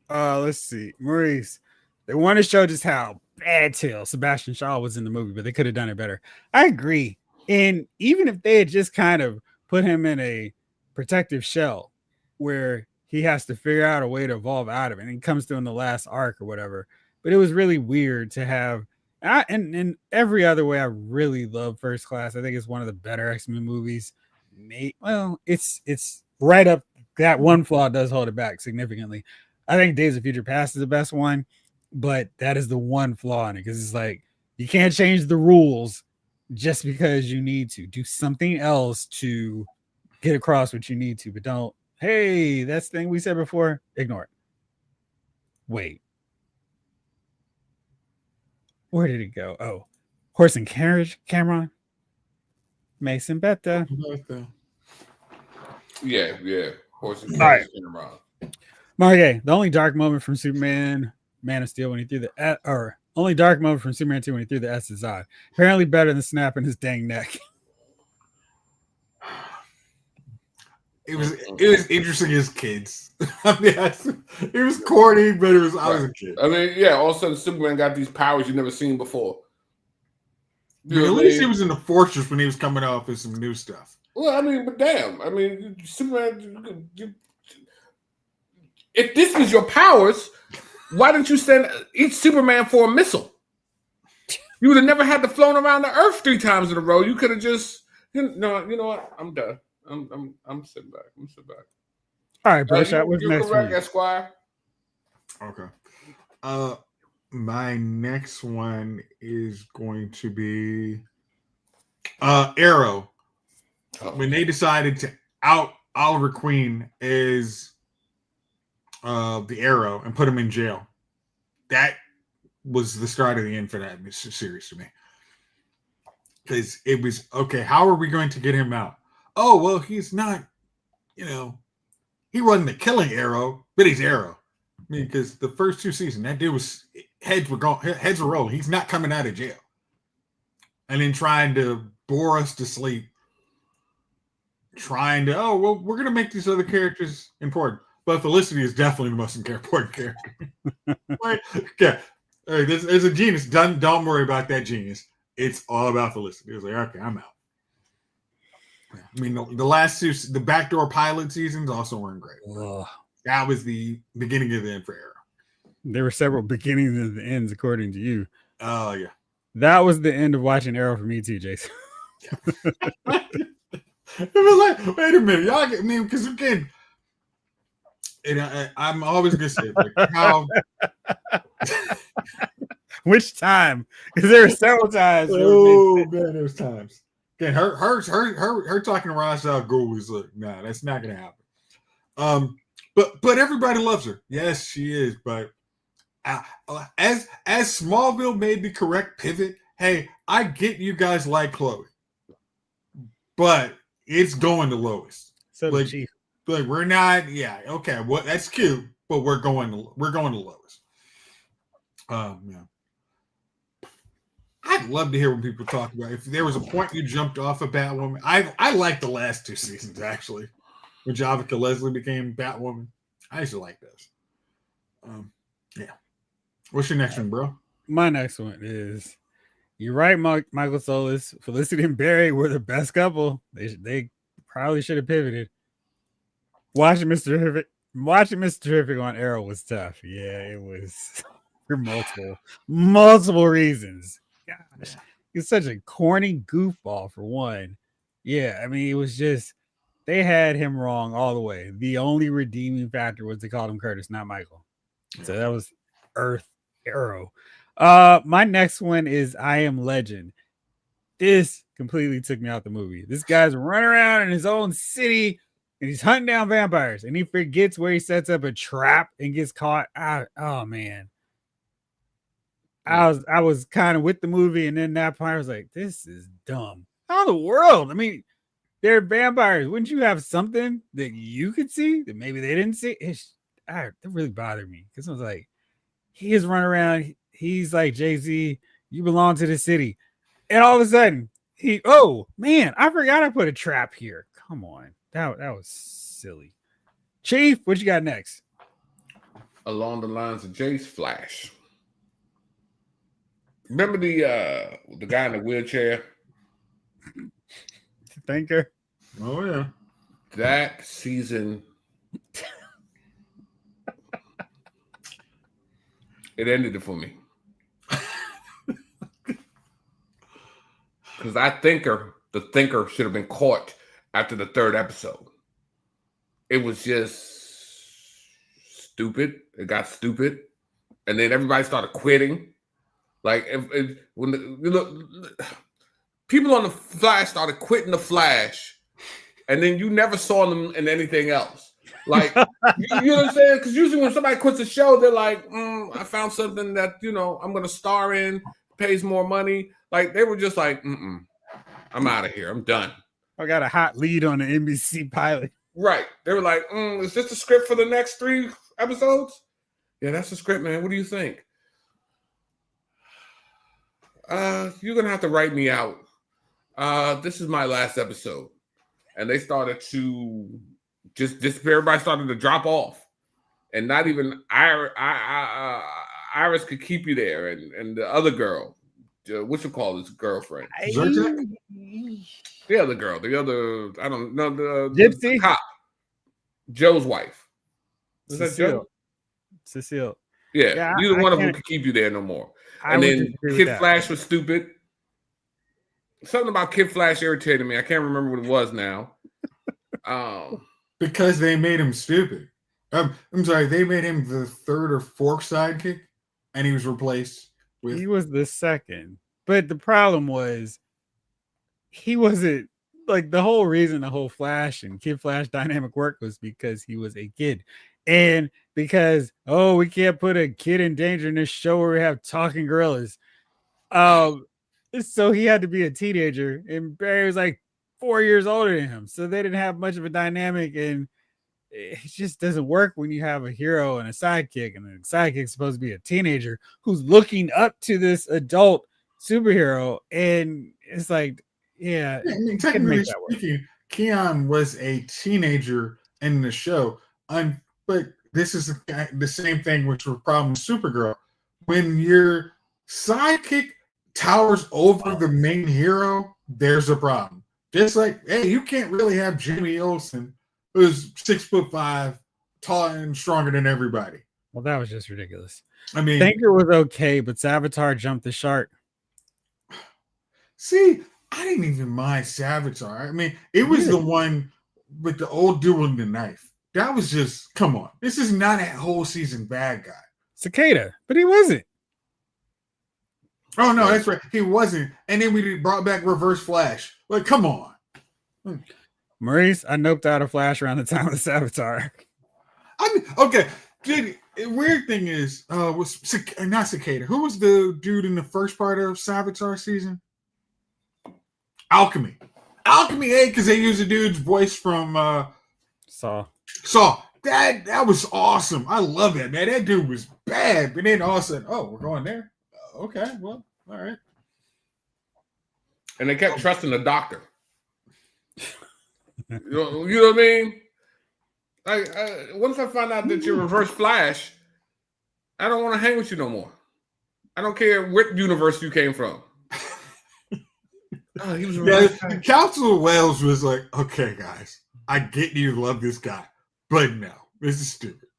Let's see. Maurice, they want to show just how bad tail Sebastian Shaw was in the movie, but they could have done it better. I agree. And even if they had just kind of put him in a protective shell where he has to figure out a way to evolve out of it, and he comes through in the last arc or whatever. But it was really weird to have. And in every other way, I really love First Class. I think it's one of the better X-Men movies. Well, it's right up. That one flaw does hold it back significantly. I think Days of Future Past is the best one, but that is the one flaw in it because it's like you can't change the rules just because you need to. Do something else to get across what you need to, but don't. Hey, that's the thing we said before. Ignore it. Wait. Where did it go? Oh, Horse and Carriage, Cameron. Mason Betta. Yeah. Horse and Carriage, Cameron. Margay, the only dark moment from Superman, Man of Steel when he threw the only dark moment from Superman 2 when he threw the S to Zod. Apparently better than snapping his dang neck. It was interesting as kids. I mean, it was corny, but I was a kid. I mean, yeah, all of a sudden Superman got these powers you've never seen before. At least he was in the fortress when he was coming off with some new stuff. Well, I mean, but damn, I mean, Superman. If this was your powers, why didn't you send each Superman for a missile? You would have never had to flown around the Earth 3 times in a row. You could have just, you know what? I'm done. I'm sitting back. All right, Bullshot. What's you're next? Correct, Esquire. Okay. My next one is going to be Arrow. when they decided to out Oliver Queen as the Arrow and put him in jail, that was the start of the end for that series to me. Because it was, okay, how are we going to get him out? Oh, well, he's not, he wasn't the killing Arrow, but he's Arrow. I mean, because the first 2 seasons, that dude was, heads were rolling. He's not coming out of jail. And then trying to bore us to sleep. Trying to, we're going to make these other characters important. But Felicity is definitely the most important character. Okay. All right, there's a genius. Don't worry about that genius. It's all about Felicity. It was like, okay, I'm out. I mean, the last 2, the backdoor pilot seasons also weren't great. That was the beginning of the end for Arrow. There were several beginnings and ends, according to you. Oh, yeah. That was the end of watching Arrow for me too, Jason. It was like, wait a minute, y'all get me, because again, and I'm always gonna say like how. Which time? Because there were several times. Oh man, there's times. Again, her talking to Ra's al Ghul was like, nah, that's not gonna happen. But everybody loves her. Yes, she is. But as Smallville made the correct pivot, hey, I get you guys like Chloe, but it's going to Lois. So like we're not. Yeah, okay. What? That's cute, but we're going to Lois. Yeah. I'd love to hear when people talk about if there was a point you jumped off of Batwoman. I like the last 2 seasons actually, when Javicia Leslie became Batwoman. I used to like those. Yeah. What's your next one, bro? My next one is, you're right, Michael Solis. Felicity and Barry were the best couple. They probably should have pivoted. Watching Mr. Terrific on Arrow was tough. Yeah, it was for multiple reasons. Gosh, he's such a corny goofball for one. Yeah, I mean, it was just, they had him wrong all the way. The only redeeming factor was they called him Curtis, not Michael. So that was Earth Arrow. My next one is I Am Legend. This completely took me out the movie. This guy's running around in his own city and he's hunting down vampires, and he forgets where he sets up a trap and gets caught out. Oh man. I was kind of with the movie, and then that part I was like, this is dumb. How in the world? I mean, they're vampires. Wouldn't you have something that you could see that maybe they didn't see? That really bothered me, because I was like, he is running around. He's like, Jay-Z, you belong to the city. And all of a sudden, oh man, I forgot I put a trap here. Come on. That was silly. Chief, what you got next? Along the lines of Jace Flash. Remember the guy in the wheelchair? Thinker. Oh yeah. That season, it ended it for me. Because the thinker should have been caught after the 3rd episode. It was just stupid. It got stupid. And then everybody started quitting. Like, when people on the Flash started quitting the Flash, and then you never saw them in anything else. Like, you know what I'm saying? Because usually when somebody quits a show, they're like, I found something that, I'm going to star in, pays more money. Like, they were just like, I'm out of here. I'm done. I got a hot lead on the NBC pilot. Right. They were like, is this the script for the next 3 episodes? Yeah, that's the script, man. What do you think? You're going to have to write me out. This is my last episode. And they started to just everybody started to drop off. And not even Iris could keep you there. And the other girl, what you call this girlfriend? Zyrtec? The other girl, I don't know, the Gypsy? cop. Joe's wife. Was that Joe? Cecile. Yeah, neither one of them could keep you there no more. And then Kid Flash was stupid. Something about Kid Flash irritated me. I can't remember what it was now. Because they made him stupid. I'm sorry, they made him the 3rd or 4th sidekick, and he was replaced with. He was the 2nd, but the problem was he wasn't like the whole reason the whole Flash and Kid Flash dynamic worked was because he was a kid. And because we can't put a kid in danger in this show where we have talking gorillas. So he had to be a teenager, and Barry was like 4 years older than him. So they didn't have much of a dynamic, and it just doesn't work when you have a hero and a sidekick, and the sidekick's supposed to be a teenager who's looking up to this adult superhero, and it's like, yeah, I mean, technically speaking, Keon was a teenager in the show, but this is the same thing which was a problem with Supergirl. When your sidekick towers over the main hero, there's a problem. Just like, hey, you can't really have Jimmy Olsen, who's 6'5", taller and stronger than everybody. Well, that was just ridiculous. I mean, Thinker was okay, but Savitar jumped the shark. See, I didn't even mind Savitar. I mean, it was the one with the old dude with the knife. That was just, come on. This is not a whole season bad guy. Cicada, but he wasn't. Oh, no, that's right. He wasn't. And then we brought back Reverse Flash. Like, come on. Maurice, I noped out a Flash around the time of the Savitar. I mean, okay. Weird thing is, was not Cicada. Who was the dude in the first part of Savitar season? Alchemy, because they used the dude's voice from Saw. That was awesome. I love that, man. That dude was bad, but then all of a sudden, we're going there. Okay, well, all right. And they kept trusting the doctor. You know what I mean? Once I find out that you're Reverse Flash, I don't want to hang with you no more. I don't care what universe you came from. He was Council of Wales was like, okay, guys, I get you love this guy, but no, this is stupid.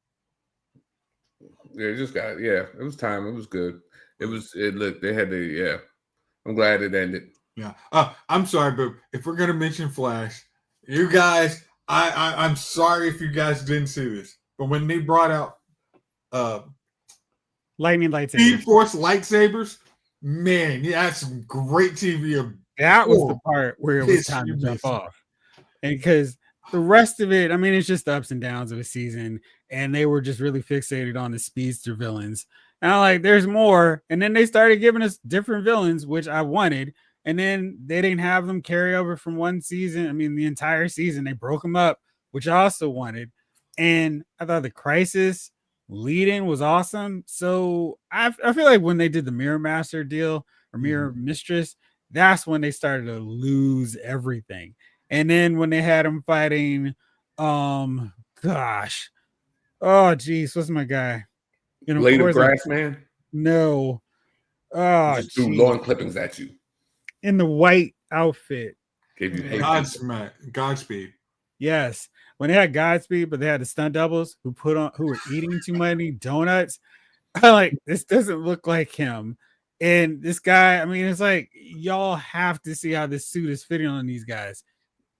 Yeah, it was time. It was good. They had to, I'm glad it ended. Yeah. I'm sorry, but if we're gonna mention Flash, you guys, I'm sorry if you guys didn't see this, but when they brought out lightning lightsabers, Speed Force lightsabers, man, that's some great TV. That was the part where it was time to jump off. And because the rest of it, I mean, it's just the ups and downs of the season, and they were just really fixated on the speedster villains. And I'm like, there's more. And then they started giving us different villains, which I wanted. And then they didn't have them carry over from one season. I mean, the entire season, they broke them up, which I also wanted. And I thought the Crisis lead-in was awesome. So I feel like when they did the Mirror Master deal or Mirror Mistress, that's when they started to lose everything. And then when they had them fighting, what's my guy? Blade of Grass Man? No. Just threw lawn clippings at you. In the white outfit. Gave you Godspeed. Yes. When they had Godspeed, but they had the stunt doubles who were eating too many donuts. I'm like, this doesn't look like him. And this guy, I mean, it's like, y'all have to see how this suit is fitting on these guys.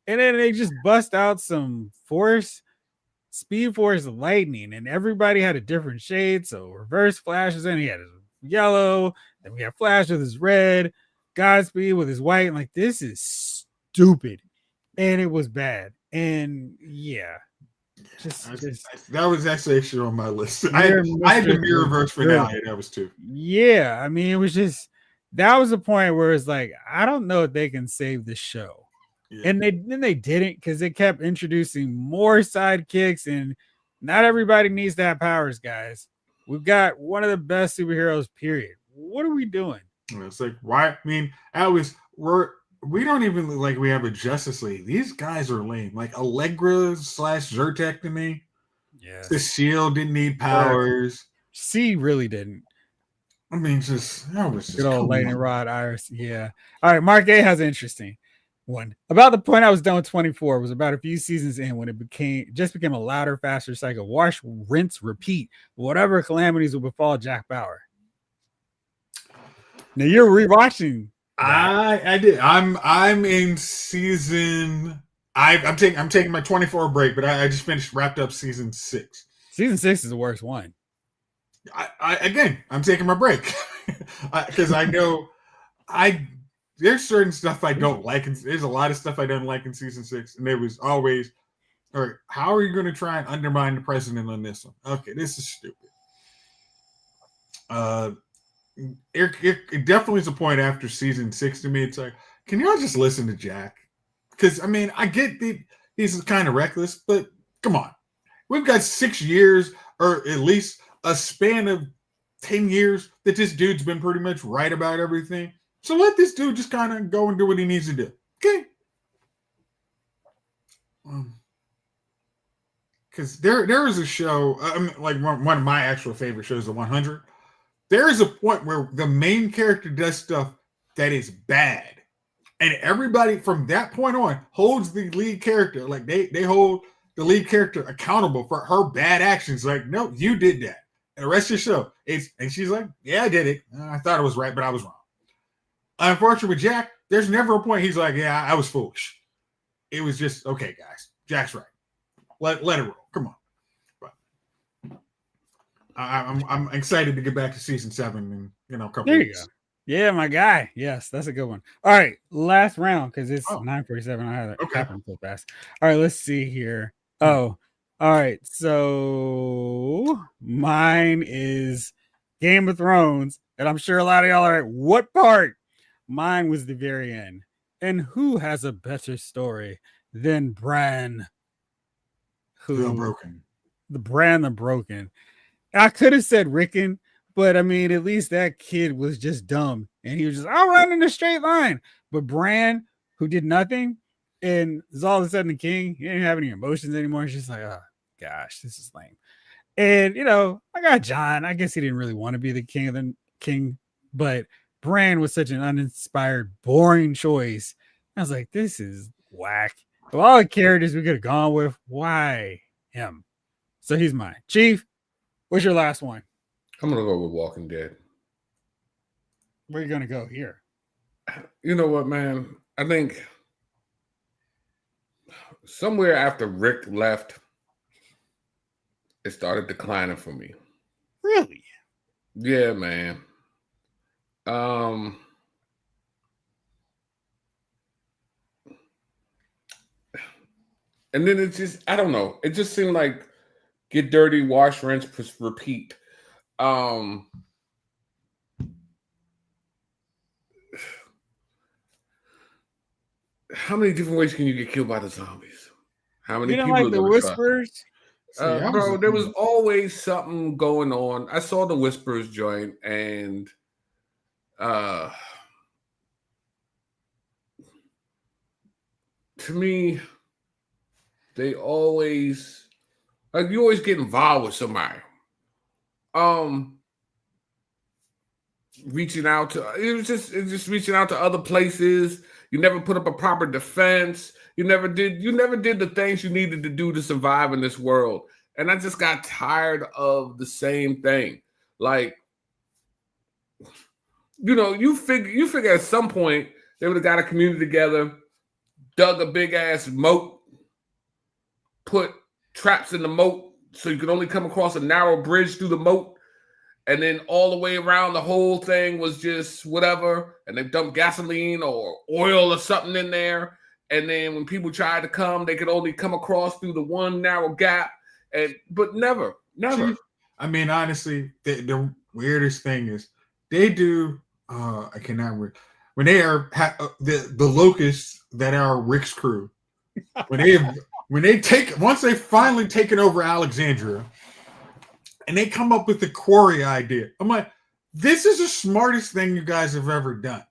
And then they just bust out some Speed Force lightning, and everybody had a different shade. So Reverse Flash was in, he had his yellow, then we have Flash with his red, Godspeed with his white. And like, this is stupid. And it was bad. And yeah. That was actually on my list. I had the Mirrorverse finale. That was too. Yeah, I mean, it was just that was the point where it's like, I don't know if they can save the show. Yeah. And they didn't, because they kept introducing more sidekicks, and not everybody needs to have powers, guys. We've got one of the best superheroes, period. What are we doing? It's like, why? I mean, we don't even look like we have a Justice League. These guys are lame. Like Allegra / Zyrtec to me. Yeah. The Shield didn't need powers. C really didn't. I mean, that was just good old lightning rod Iris. Yeah. All right. Mark A has an interesting one. About the point I was done with 24 was about a few seasons in when it became a louder, faster cycle. Wash, rinse, repeat. Whatever calamities will befall Jack Bauer. Now you're rewatching. I did. I'm in season. I'm taking my 24 break, but I just wrapped up season 6. Season 6 is the worst one. I'm taking my break because I know there's certain stuff I don't like, and there's a lot of stuff I don't like in season 6, and there was always, all right, how are you going to try and undermine the president on this one? Okay, this is stupid. It definitely is a point after season 6 to me. It's like, can y'all just listen to Jack? Because I mean, I get he's kind of reckless, but come on, we've got 6 years, or at least a span of 10 years that this dude's been pretty much right about everything. So let this dude just kind of go and do what he needs to do. Okay. Because there is a show, like one of my actual favorite shows, The 100. There is a point where the main character does stuff that is bad. And everybody from that point on holds the lead character. Like they hold the lead character accountable for her bad actions. Like, no, you did that. And the rest of the show, and she's like, yeah, I did it. I thought it was right, but I was wrong. Unfortunately, with Jack, there's never a point he's like, yeah, I was foolish. It was just, okay, guys, Jack's right. Let it roll. Come on. But I'm excited to get back to season 7 in a couple There you weeks. go. Yeah, my guy. Yes, that's a good one. All right, last round because it's 9:47. I had it happen so fast. All right, let's see here. Oh, all right. So mine is Game of Thrones, and I'm sure a lot of y'all are like, what part? Mine was the very end. And who has a better story than Bran? The Broken. The Bran the Broken. I could have said Rickon, but I mean, at least that kid was just dumb. And he was just, I'll run in a straight line. But Bran, who did nothing, and is all of a sudden the king, he didn't have any emotions anymore. He's just like, oh, gosh, this is lame. And, I got John. I guess he didn't really want to be the king, but Bran was such an uninspired, boring choice. I was like, this is whack. Of all the characters we could have gone with, why him? So he's mine. Chief, what's your last one? I'm going to go with Walking Dead. Where are you going to go here? You know what, man? I think somewhere after Rick left, it started declining for me. Really? Yeah, man. And then it just, I don't know. It just seemed like get dirty, wash, rinse, repeat. How many different ways can you get killed by the zombies? How many people like the Whispers? Bro, there was always something going on. I saw the Whispers joint, and to me, they always you always get involved with somebody. Reaching out to it's just reaching out to other places. You never put up a proper defense. You never did the things you needed to do to survive in this world. And I just got tired of the same thing. Like, you figure at some point they would have got a community together, dug a big ass moat, put traps in the moat so you could only come across a narrow bridge through the moat. And then all the way around, the whole thing was just whatever. And they dumped gasoline or oil or something in there. And then when people tried to come, they could only come across through the one narrow gap. But never. I mean, honestly, the weirdest thing is they do. I cannot remember when they are the locusts that are Rick's crew. Once they finally taken over Alexandria. And they come up with the quarry idea. I'm like, this is the smartest thing you guys have ever done.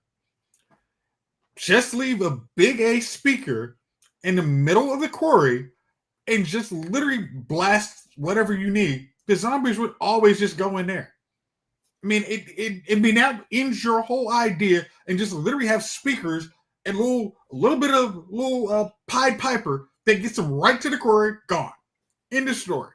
Just leave a big A speaker in the middle of the quarry and just literally blast whatever you need. The zombies would always just go in there. I mean, that ends your whole idea and just literally have speakers and a little bit of Pied Piper that gets them right to the quarry, gone. End of story.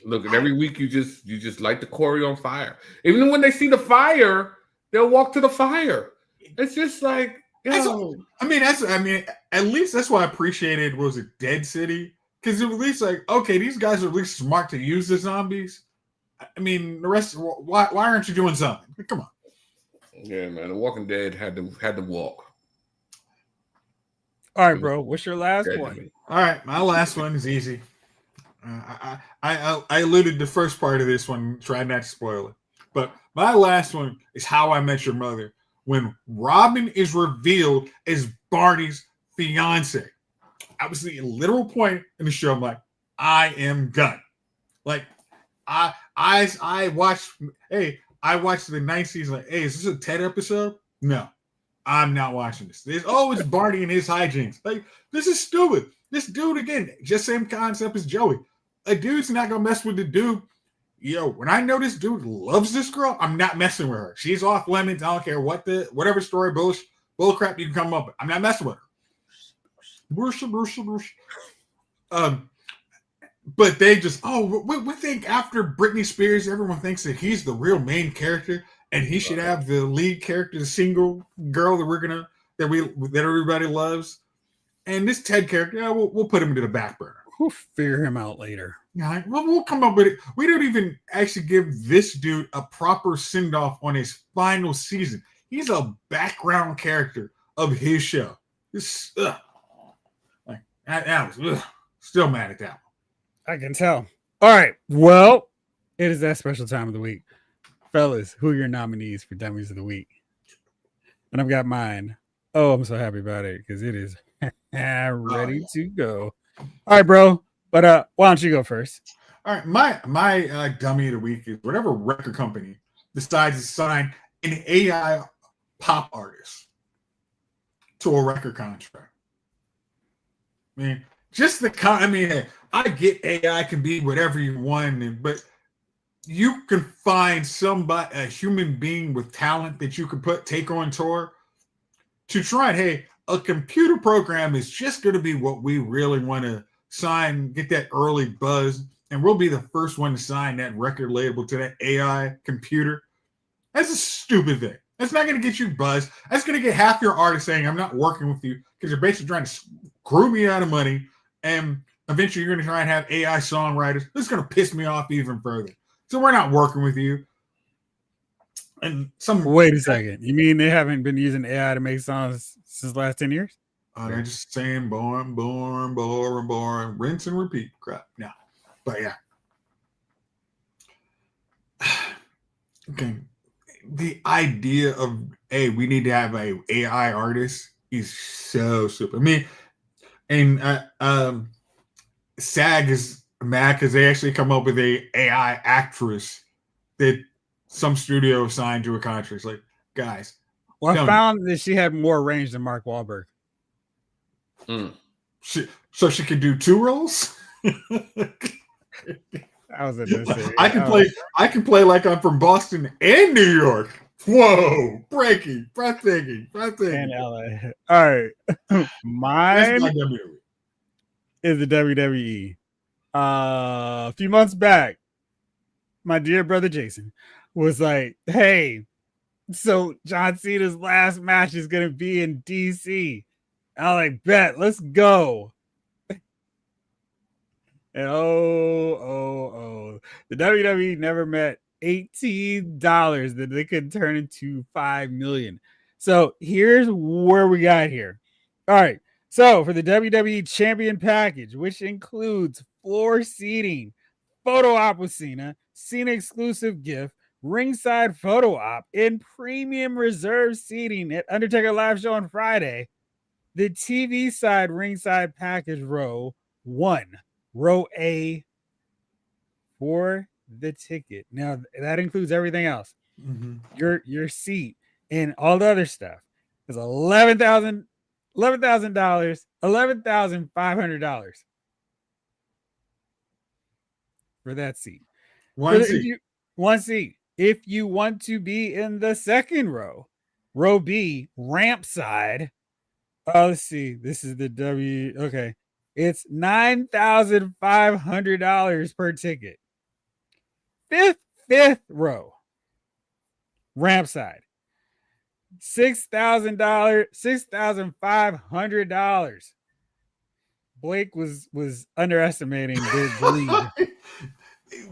Look, and every week you just light the quarry on fire. Even when they see the fire, they'll walk to the fire. It's just like, at least that's why I appreciated was it Dead City, because at least like, okay, these guys are at least smart to use the zombies. I mean, the rest, why aren't you doing something? Come on. Yeah, man. The Walking Dead had to walk. All right, bro. What's your last Dead to one? me. All right, my last one is easy. I alluded the first part of this one, try not to spoil it. But my last one is How I Met Your Mother, when Robin is revealed as Barney's fiance. I was the literal point in the show. I'm like, I am done. Like, I watched. Hey, I watched the ninth season. Like, hey, is this a Ted episode? No, I'm not watching this. It's Barney and his hijinks. Like, this is stupid. This dude again, just same concept as Joey. A dude's not gonna mess with the dude. Yo, when I know this dude loves this girl, I'm not messing with her. She's off lemons. I don't care whatever story bullcrap you can come up with. I'm not messing with her. But they just we think after Britney Spears, everyone thinks that he's the real main character and he should have the lead character, the single girl that everybody loves. And this Ted character, yeah, we'll put him into the back burner. We'll figure him out later. Yeah, we'll come up with it. We don't even actually give this dude a proper send off on his final season. He's a background character of his show. This, like that was still mad at that one. I can tell. All right. Well, it is that special time of the week. Fellas, who are your nominees for Dummies of the Week? And I've got mine. Oh, I'm so happy about it because it is ready to go. All right, bro. But why don't you go first? All right, my dummy of the week is whatever record company decides to sign an AI pop artist to a record contract. I mean, I get AI can be whatever you want, but you can find a human being with talent that you can take on tour to try and, hey, a computer program is just going to be what we really want to sign, get that early buzz, and we'll be the first one to sign that record label to that AI computer. That's a stupid thing. That's not going to get you buzz. That's going to get half your artists saying, I'm not working with you because you're basically trying to screw me out of money. And eventually you're going to try and have AI songwriters. This is going to piss me off even further. So we're not working with you. And wait a second. You mean they haven't been using AI to make songs since the last 10 years? They're just saying boring, rinse and repeat crap. No. But yeah. Okay. The idea of, hey, we need to have a AI artist is so stupid. I mean, and SAG is mad because they actually come up with a AI actress that some studio signed to a contract. It's like, guys. Well, I found that she had more range than Mark Wahlberg. So she could do two roles? I can play like I'm from Boston and New York. Whoa, breathtaking. And LA. All right. Mine is the WWE. A few months back, my dear brother Jason was like, hey, so John Cena's last match is going to be in DC. I'm like, bet, let's go. And the WWE never met $18 that they could turn into $5 million. So here's where we got here. All right. So for the WWE Champion Package, which includes floor seating, photo op with Cena exclusive gift, ringside photo op, and premium reserve seating at Undertaker Live Show on Friday, the TV side ringside package row 1, row A, for the ticket. Now that includes everything else. Mm-hmm. Your seat and all the other stuff is $11,500 for that seat. One seat. If you want to be in the second row, row B, ramp side. Let's see. This is the W. Okay. It's $9,500 per ticket. Fifth row, ramp side. $6,500. Blake was underestimating the lead.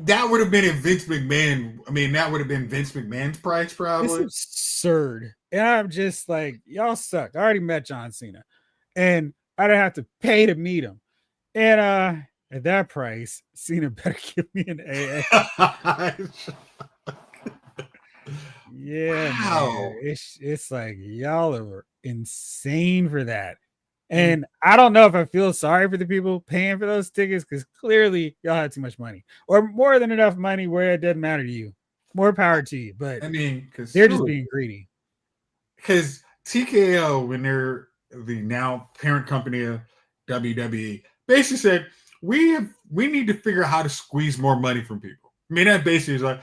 that would have been if Vince McMahon. I mean, that would have been Vince McMahon's price, It's probably. absurd. And I'm just like, y'all suck. I already met John Cena. And I don't have to pay to meet him. And at that price, Cena better give me an AA. Yeah, Wow. man. It's like y'all are insane for that. And I don't know if I feel sorry for the people paying for those tickets because clearly y'all had too much money or more than enough money where it doesn't matter to you. More power to you. But I mean, because they're just being greedy. Because TKO, when they're the now parent company of WWE, basically said we need to figure out how to squeeze more money from people. I mean, that basically is like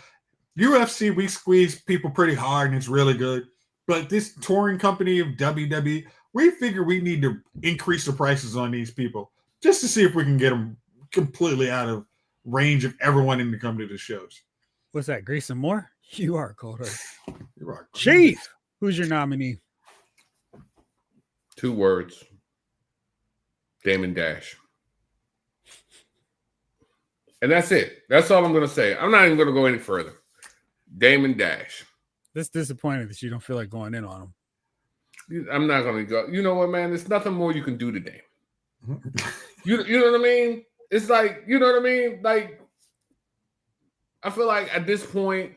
UFC. We squeeze people pretty hard, and it's really good. But this touring company of WWE, we figure we need to increase the prices on these people just to see if we can get them completely out of range of everyone in to come to the shows. What's that? Grayson Moore? You are cold. You're right. Chief, who's your nominee? 2 words. Damon Dash. And that's it. That's all I'm going to say. I'm not even going to go any further. Damon Dash. This disappointed that you don't feel like going in on him. I'm not going to go. You know what, man? There's nothing more you can do to Damon. You know what I mean? It's like, you know what I mean? Like, I feel like at this point,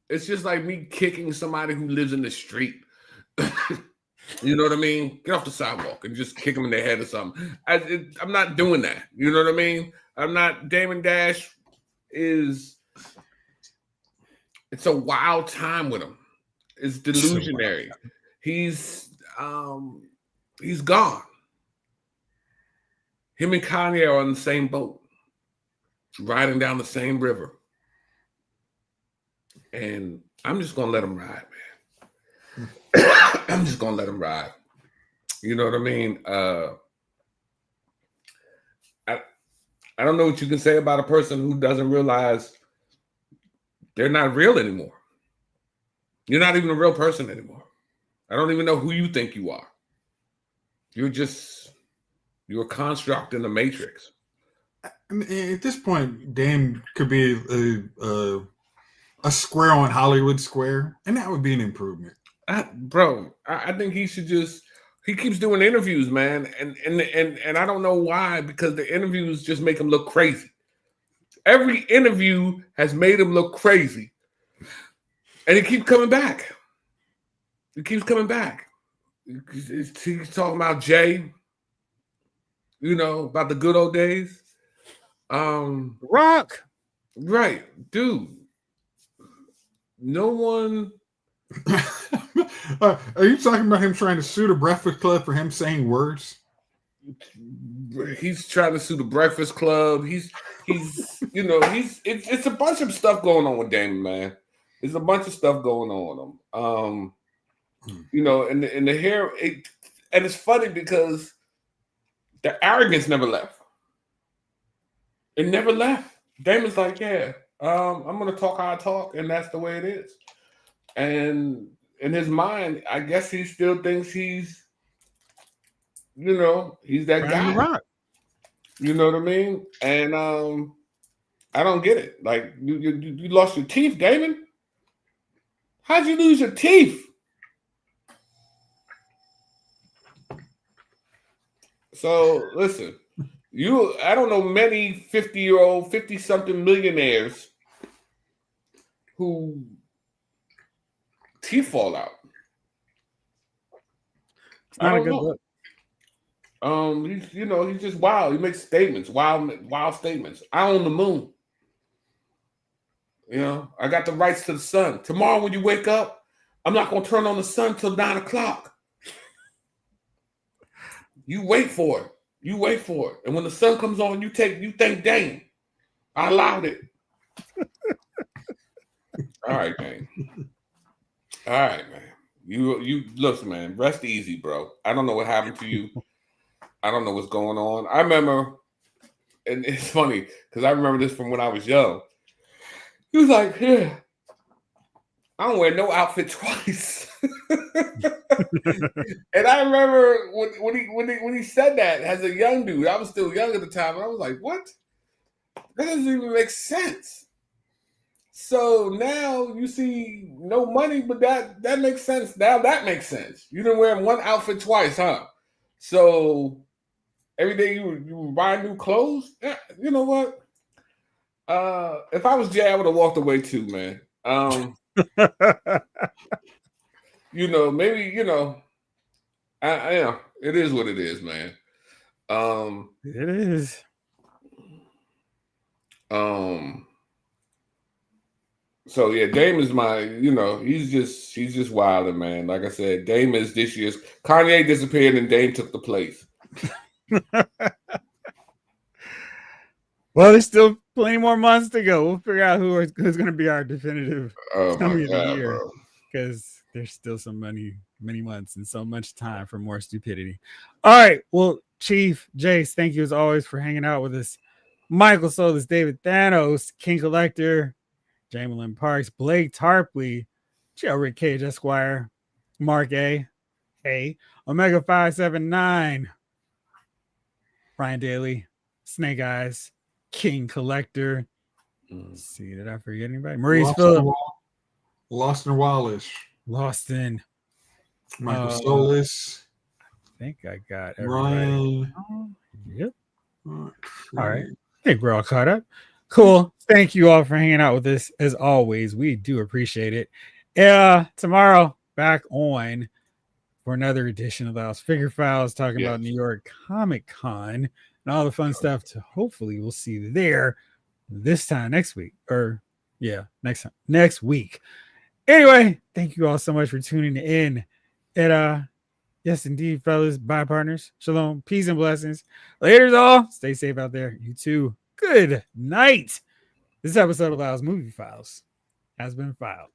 it's just like me kicking somebody who lives in the street. You know what I mean? Get off the sidewalk and just kick them in the head or something. I'm not doing that. You know what I mean? I'm not. Damon Dash is. It's a wild time with him. It's delusionary. He's gone. Him and Kanye are on the same boat, riding down the same river. And I'm just gonna let him ride, man. I'm just gonna let him ride. You know what I mean? I don't know what you can say about a person who doesn't realize they're not real anymore. You're not even a real person anymore. I don't even know who you think you are. You're a construct in the Matrix. I mean, at this point, Dame could be a square on Hollywood Square, and that would be an improvement. I think he should he keeps doing interviews, man, and I don't know why, because the interviews just make him look crazy. Every interview has made him look crazy, and he keeps coming back. He's talking about Jay, about the good old days. Rock, right, dude. No one. Are you talking about him trying to sue the Breakfast Club for him saying words? He's trying to sue the Breakfast Club. It's a bunch of stuff going on with Damon, man. There's a bunch of stuff going on with him. And the hair, and it's funny because the arrogance never left. It never left. Damon's like, yeah, I'm gonna talk how I talk, and that's the way it is. And in his mind, I guess he still thinks he's that guy. Rock. You know what I mean? And I don't get it. Like you lost your teeth, Damon. How'd you lose your teeth? So listen, I don't know many 50-year-old, 50-something millionaires who teeth fall out. It's not a good look. He's just wild. He makes statements, wild statements. I own the moon. I got the rights to the sun. Tomorrow when you wake up, I'm not gonna turn on the sun till 9 o'clock. You wait for it. And when the sun comes on, you thank Dane. I allowed it. All right, Dane. All right, man. You listen, man. Rest easy, bro. I don't know what happened to you. I don't know what's going on. I remember, and it's funny because I remember this from when I was young. He was like, "Yeah, I don't wear no outfit twice. And I remember when he said that as a young dude, I was still young at the time, and I was like, "What? That doesn't even make sense." So now you see no money, but that makes sense. Now that makes sense. You didn't wear one outfit twice, huh? So every day you buy new clothes. Yeah, you know what? If I was Jay, I would have walked away too, man. Maybe it is what it is, man. It is. So yeah, Dame is he's just wilding, man. Like I said, Dame is this year's Kanye disappeared and Dame took the place. Well, there's still plenty more months to go. We'll figure out who's going to be our definitive summary of the year, because there's still so many months and so much time for more stupidity. All right. Well, Chief Jace, thank you as always for hanging out with us. Michael Solis, David Thanos, King Collector, Jamelin Parks, Blake Tarpley, Joe Rick Cage Esquire, Mark A, Omega 579, Ryan Daly, Snake Eyes, King Collector. Let's see, did I forget anybody? Maurice Phillip, Lawson Wallace, Lawson, Michael Solis. I think I got everybody. Ryan. Yep. All right. I think we're all caught up. Cool. Thank you all for hanging out with us. As always, we do appreciate it. Tomorrow, back on for another edition of the House Figure Files, talking about New York Comic Con and all the fun stuff. To hopefully we'll see you there this time next week. Next week. Anyway, thank you all so much for tuning in. And yes, indeed, fellas. Bye, partners. Shalom, peace, and blessings. Laters all. Stay safe out there. You too. Good night. This episode of House Movie Files has been filed.